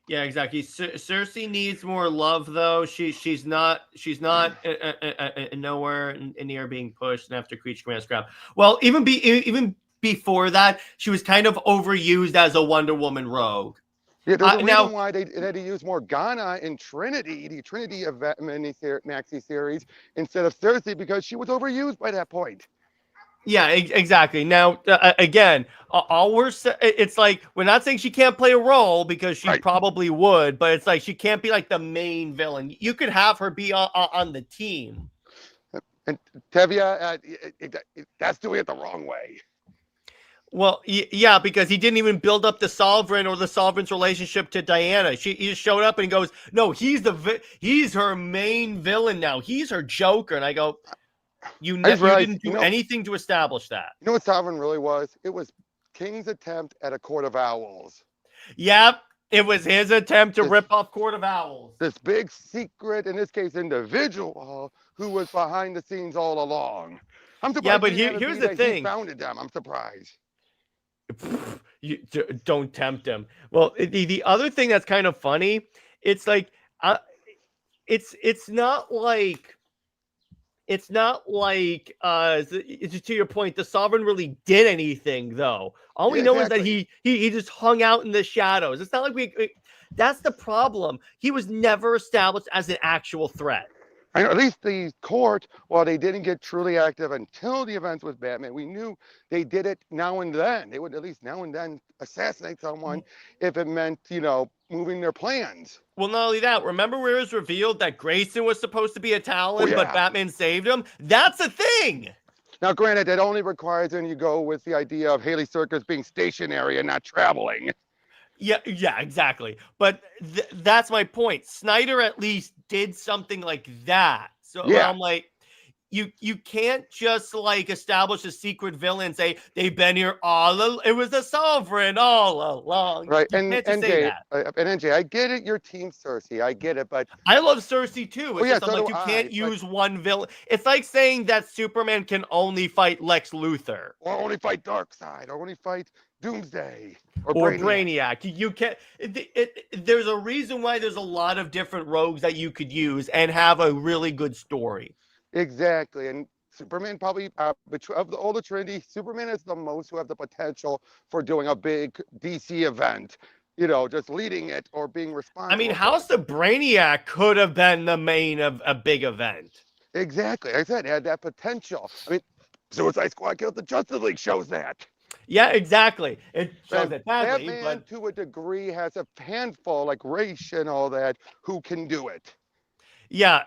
Yeah, exactly. Cersei needs more love, though. She's not nowhere near being pushed and after Creature Command scrap. Well, even before that, she was kind of overused as a Wonder Woman rogue. Yeah, there's a reason why they had to use Morgana in Trinity, the Trinity event maxi series, instead of Cersei, because she was overused by that point. Yeah, exactly. Now, again, it's like we're not saying she can't play a role because she probably would, but it's like she can't be like the main villain. You could have her be on the team. And Tevya, that's doing it the wrong way. Well, yeah, because he didn't even build up the Sovereign or the Sovereign's relationship to Diana. He just showed up and goes, "No, he's her main villain now. He's her Joker." And I go, You didn't do anything to establish that. You know what Sovereign really was? It was King's attempt at a Court of Owls. Yep, it was his attempt to rip off Court of Owls. This big secret, in this case, individual who was behind the scenes all along. I'm surprised. Yeah, but here's the thing. He founded them. I'm surprised. You don't tempt him. Well, the other thing that's kind of funny, it's like, it's not like to your point, the Sovereign really did anything, though. All we know is that he just hung out in the shadows. It's not like that's the problem. He was never established as an actual threat. I know, at least the court, while they didn't get truly active until the events with Batman, we knew they did it now and then. They would at least now and then assassinate someone if it meant, moving their plans. Well, not only that, remember where it was revealed that Grayson was supposed to be a Talon, but Batman saved him? That's a thing! Now, granted, that only requires when you go with the idea of Haley Circus being stationary and not traveling. Yeah, exactly. But that's my point. Snyder at least did something like that. So I'm like, you can't just like establish a secret villain and say they've been here it was the Sovereign all along. Right. And NJ, I get it, you're team Cersei. I get it, but I love Cersei too. You can't use one villain. It's like saying that Superman can only fight Lex Luthor. Or only fight Darkseid, or only fight Doomsday. Or Brainiac. You can't. There's a reason why there's a lot of different rogues that you could use and have a really good story. Exactly, and Superman probably of all the Trinity, Superman is the most who have the potential for doing a big DC event. Just leading it or being responsible. I mean, House of Brainiac could have been the main of a big event. Exactly, like I said, it had that potential. I mean, Suicide Squad killed the Justice League shows that. Yeah, exactly. It shows it badly, Batman, but to a degree, has a handful like Raish and all that who can do it. Yeah,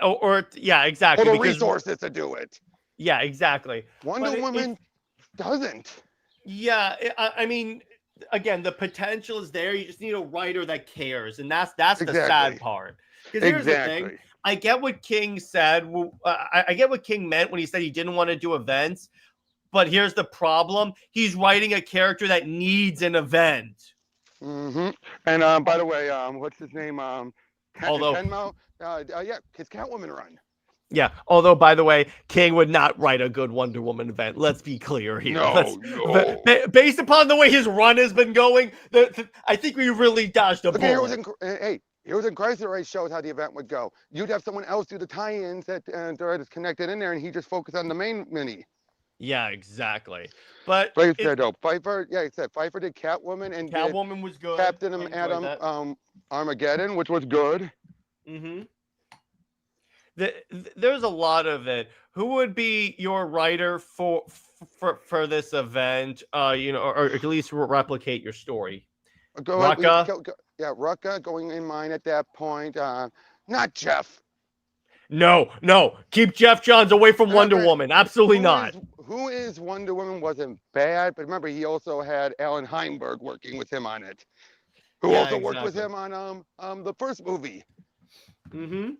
exactly. Or the resources to do it. Yeah, exactly. Wonder Woman doesn't. Yeah, I mean, again, the potential is there. You just need a writer that cares, and that's the sad part. Because here's the thing. I get what King said. I get what King meant when he said he didn't want to do events. But here's the problem. He's writing a character that needs an event. Mm-hmm. And by the way, what's his name? Tenmo? His Catwoman run. Yeah. Although, by the way, King would not write a good Wonder Woman event. Let's be clear here. No. Based upon the way his run has been going, I think we really dodged a bullet. Hey, Heroes in Crisis already shows how the event would go. You'd have someone else do the tie-ins that is connected in there, and he just focus on the main mini. Yeah, exactly. But Like I said, though, Pfeiffer, yeah, I said Pfeiffer did Catwoman and did Catwoman was good. Captain I enjoyed Atom that. Armageddon, which was good. Mm-hmm. There's a lot of it. Who would be your writer for this event? Or at least replicate your story. Rucka? Yeah, Rucka going in mine at that point. Not Jeff. No. Keep Jeff Johns away from Wonder Remember, Woman. Absolutely not. Who is Wonder Woman wasn't bad, but remember he also had Alan Heinberg working with him on it, who also worked with him on the first movie. Mm-hmm.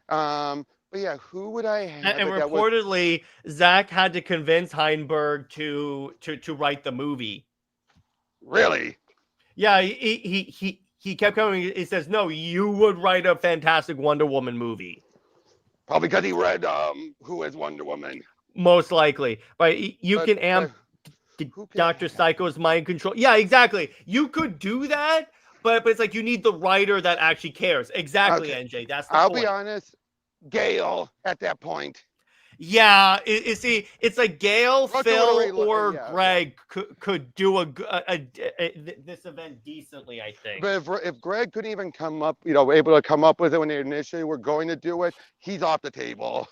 But yeah, who would I have? And reportedly, Zach had to convince Heinberg to write the movie. Really? Yeah, he kept coming. He says, "No, you would write a fantastic Wonder Woman movie." Probably because he read Who is Wonder Woman? Most likely. But you can amp Dr. Psycho's mind control. Yeah, exactly. You could do that, but it's like you need the writer that actually cares. Exactly, okay. NJ. That's the point. I'll be honest. Gale at that point. Yeah, see, it's like Gale, Phil, or Greg could do this event decently, I think. But if Greg couldn't even come up, able to come up with it when they initially were going to do it, he's off the table.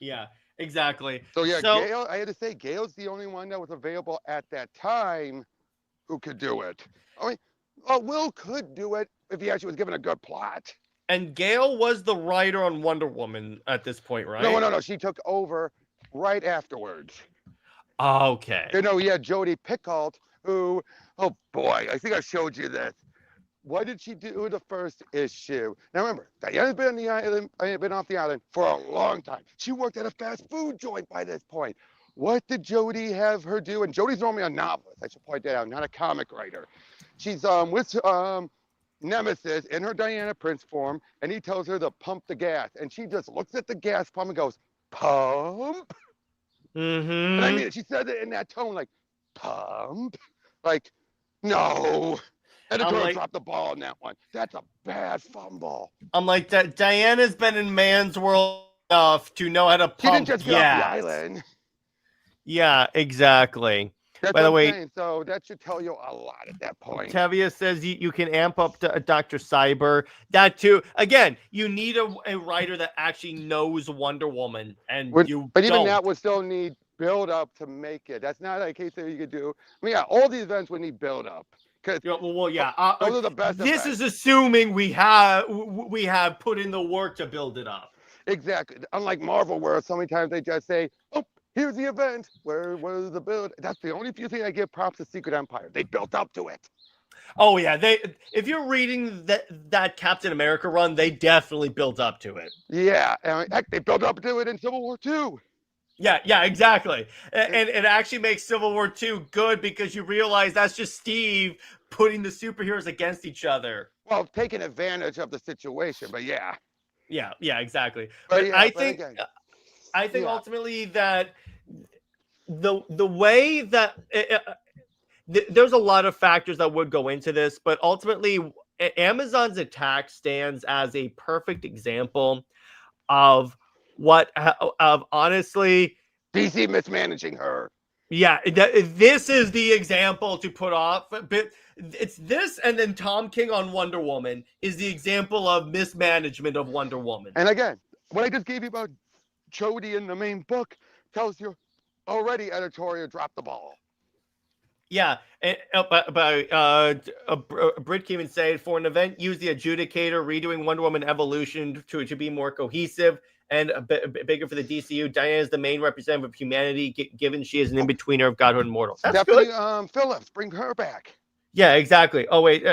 Yeah, exactly. So yeah, Gale, I had to say, Gale's the only one that was available at that time who could do it. I mean, Will could do it if he actually was given a good plot. And Gale was the writer on Wonder Woman at this point, right? No. She took over right afterwards. Okay. He had Jodie Picoult, who, oh boy, I think I showed you this. What did she do the first issue? Now remember, Diana's been on the island, been off the island for a long time. She worked at a fast food joint by this point. What did Jodie have her do? And Jodie's normally a novelist, I should point that out, not a comic writer. She's with Nemesis in her Diana Prince form, and he tells her to pump the gas, and she just looks at the gas pump and goes, "Pump." Mm-hmm. And I mean, she said it in that tone, like, "Pump," like, no. And the girl dropped the ball on that one. That's a bad fumble. I'm like, Diana's been in man's world enough to know how to pump gas. She didn't just get off the island. Yeah, exactly. That's By the way, saying. So that should tell you a lot at that point. Tevia says you can amp up to Dr. Cyber. That too. Again, you need a writer that actually knows Wonder Woman, but even that would still need build up to make it. That's not a case that you could do. I mean, yeah, all these events would need build up. Well, those are the best. This is assuming we have put in the work to build it up. Exactly. Unlike Marvel, where so many times they just say, "Oh, here's the event. Where's the build?" That's the only few things I give props to Secret Empire. They built up to it. Oh yeah, if you're reading that Captain America run, they definitely built up to it. Yeah, heck, they built up to it in Civil War II. Yeah, exactly. And it actually makes Civil War II good because you realize that's just Steve putting the superheroes against each other. Well, taking advantage of the situation, but yeah. Yeah, exactly. But I think ultimately that the way that there's a lot of factors that would go into this, but ultimately Amazon's attack stands as a perfect example of honestly DC mismanaging her. Yeah, this is the example to put off, but it's this, and then Tom King on Wonder Woman is the example of mismanagement of Wonder Woman. And again, what I just gave you about Jodie in the main book tells you already editorial dropped the ball. Yeah, Brit even said, for an event, use the adjudicator, redoing Wonder Woman Evolution to be more cohesive and bigger for the DCU. Diana is the main representative of humanity, given she is an in-betweener of godhood and mortal. That's definitely good. Phillips, bring her back. Yeah, exactly. Oh, wait,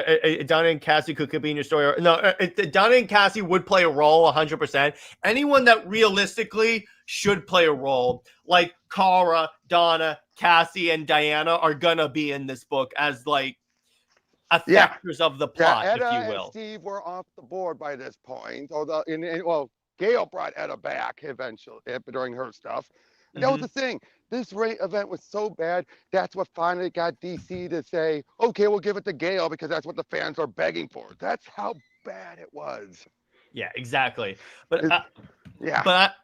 Donna and Cassie could be in your story. No, Donna and Cassie would play a role 100%. Anyone that realistically should play a role, like Kara, Donna, Cassie, and Diana are going to be in this book as, like, effectors of the plot, Etta if you will. And Steve were off the board by this point. Although, Gail brought Etta back eventually during her stuff. That was the thing. This event was so bad. That's what finally got DC to say, okay, we'll give it to Gail because that's what the fans are begging for. That's how bad it was. Yeah, exactly. But yeah. But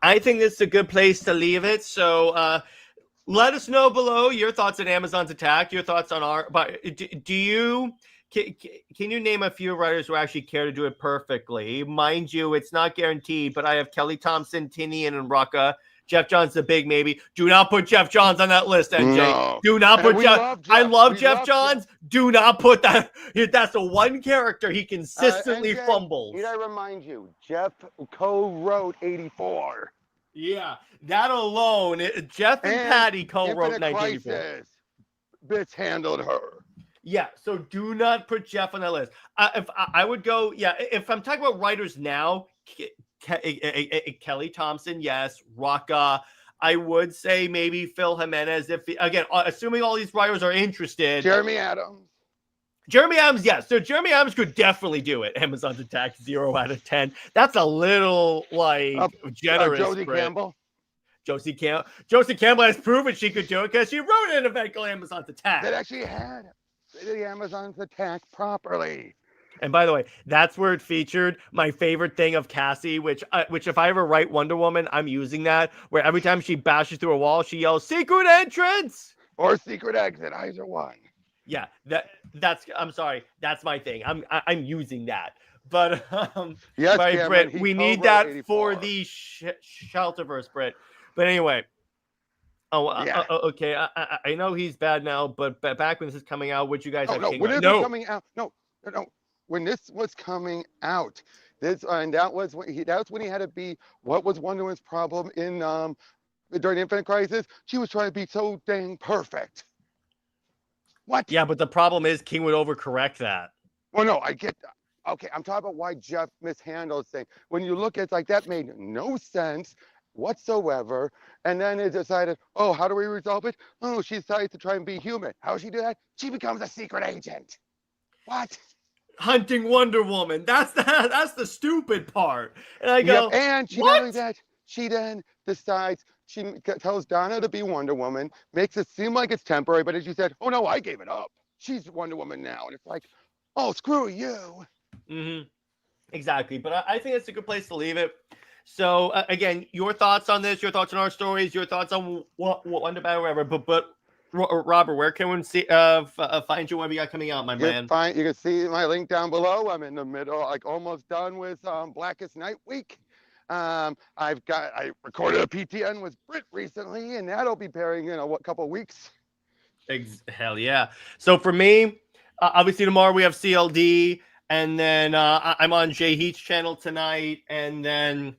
I think this is a good place to leave it. So let us know below your thoughts on Amazon's attack, your thoughts on our. But do you can you name a few writers who actually care to do it perfectly? Mind you, it's not guaranteed. But I have Kelly Thompson, Tinian, and Rucka. Jeff Johns a big maybe. Do not put Jeff Johns on that list, NJ. No. Do not put Jeff. I love Jeff Johns. Jeff. Do not put that. That's the one character he consistently NJ, fumbles. Need I remind you, Jeff co-wrote 84. Yeah, that alone, Jeff and Patty co-wrote 1984. Crisis, bitch handled her. Yeah, so do not put Jeff on that list. If I would go, yeah, if I'm talking about writers now, Kelly Thompson, yes, Rocca. I would say maybe Phil Jimenez. If again, assuming all these writers are interested. Jeremy Adams, yes. So Jeremy Adams could definitely do it. Amazon's attack 0 out of 10. That's a little generous. Josie Campbell has proven she could do it because she wrote an event called Amazon's attack. That actually had the Amazon's attack properly. And by the way, that's where it featured my favorite thing of Cassie, which if I ever write Wonder Woman, I'm using that, where every time she bashes through a wall, she yells, "Secret entrance!" Or secret exit, either one. Yeah, I'm sorry, that's my thing. I'm using that. But yes, right, Cameron, Britt, we need that 84. For the Shelterverse, Britt. But anyway, okay, I know he's bad now, but back when this is coming out, would you guys have King? When this was coming out, no. When this was coming out, that was when he had to be. What was Wonder Woman's problem in during Infinite Crisis? She was trying to be so dang perfect. What? Yeah, but the problem is King would overcorrect that. Well, no, I get that. Okay, I'm talking about why Jeff mishandles things. When you look at it, like that made no sense whatsoever. And then it decided, oh, how do we resolve it? Oh, she decided to try and be human. How does she do that? She becomes a secret agent. What? Hunting Wonder Woman. That's the stupid part. And I go, and she not only that, she then decides, she tells Donna to be Wonder Woman, makes it seem like it's temporary, but as you said, oh no, I gave it up. She's Wonder Woman now. And it's like, oh, screw you. Mm-hmm. Exactly. But I think it's a good place to leave it. So again, your thoughts on this, your thoughts on our stories, your thoughts on WonderBat or whatever. But Robert, where can we find you? What you got coming out, my man? You can see my link down below. I'm in the middle, like almost done with Blackest Night Week. I recorded a PTN with Britt recently, and that'll be pairing in a couple of weeks. Hell yeah! So for me, obviously tomorrow we have CLD, and then I'm on JJheat's channel tonight, and then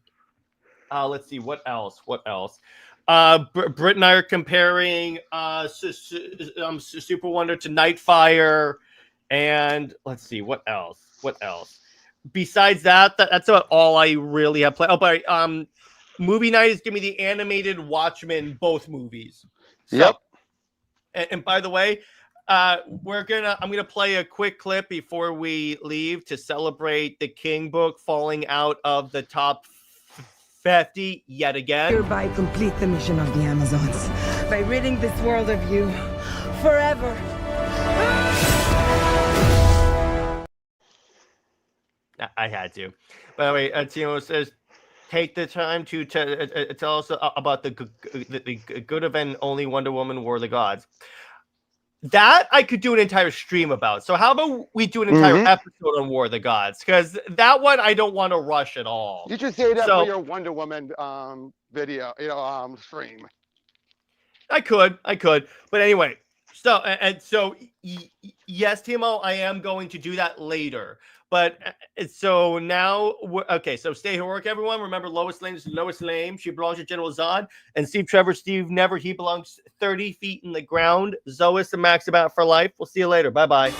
let's see what else. Britt and I are comparing Super Wonder to Nightfire, and let's see what else. Besides that, that's about all I really have played. Oh, but movie night is giving me the animated Watchmen, both movies. So, yep. And by the way, I'm gonna play a quick clip before we leave to celebrate the King book falling out of the top 50 yet again. Hereby complete the mission of the Amazons by ridding this world of you forever. I had to. By the way, Timo says, take the time to tell us about the good event only Wonder Woman War of the Gods. That I could do an entire stream about. So how about we do an entire episode on War of the Gods? Because that one I don't want to rush at all. You should say that for your Wonder Woman video, stream. I could. But anyway, so yes, Timo, I am going to do that later. But so now, okay, so stay heroic, everyone. Remember, Lois Lane is Lois Lane. She belongs to General Zod. And Steve Trevor, Steve Never, he belongs 30 feet in the ground. Zois and Max about for life. We'll see you later. Bye-bye.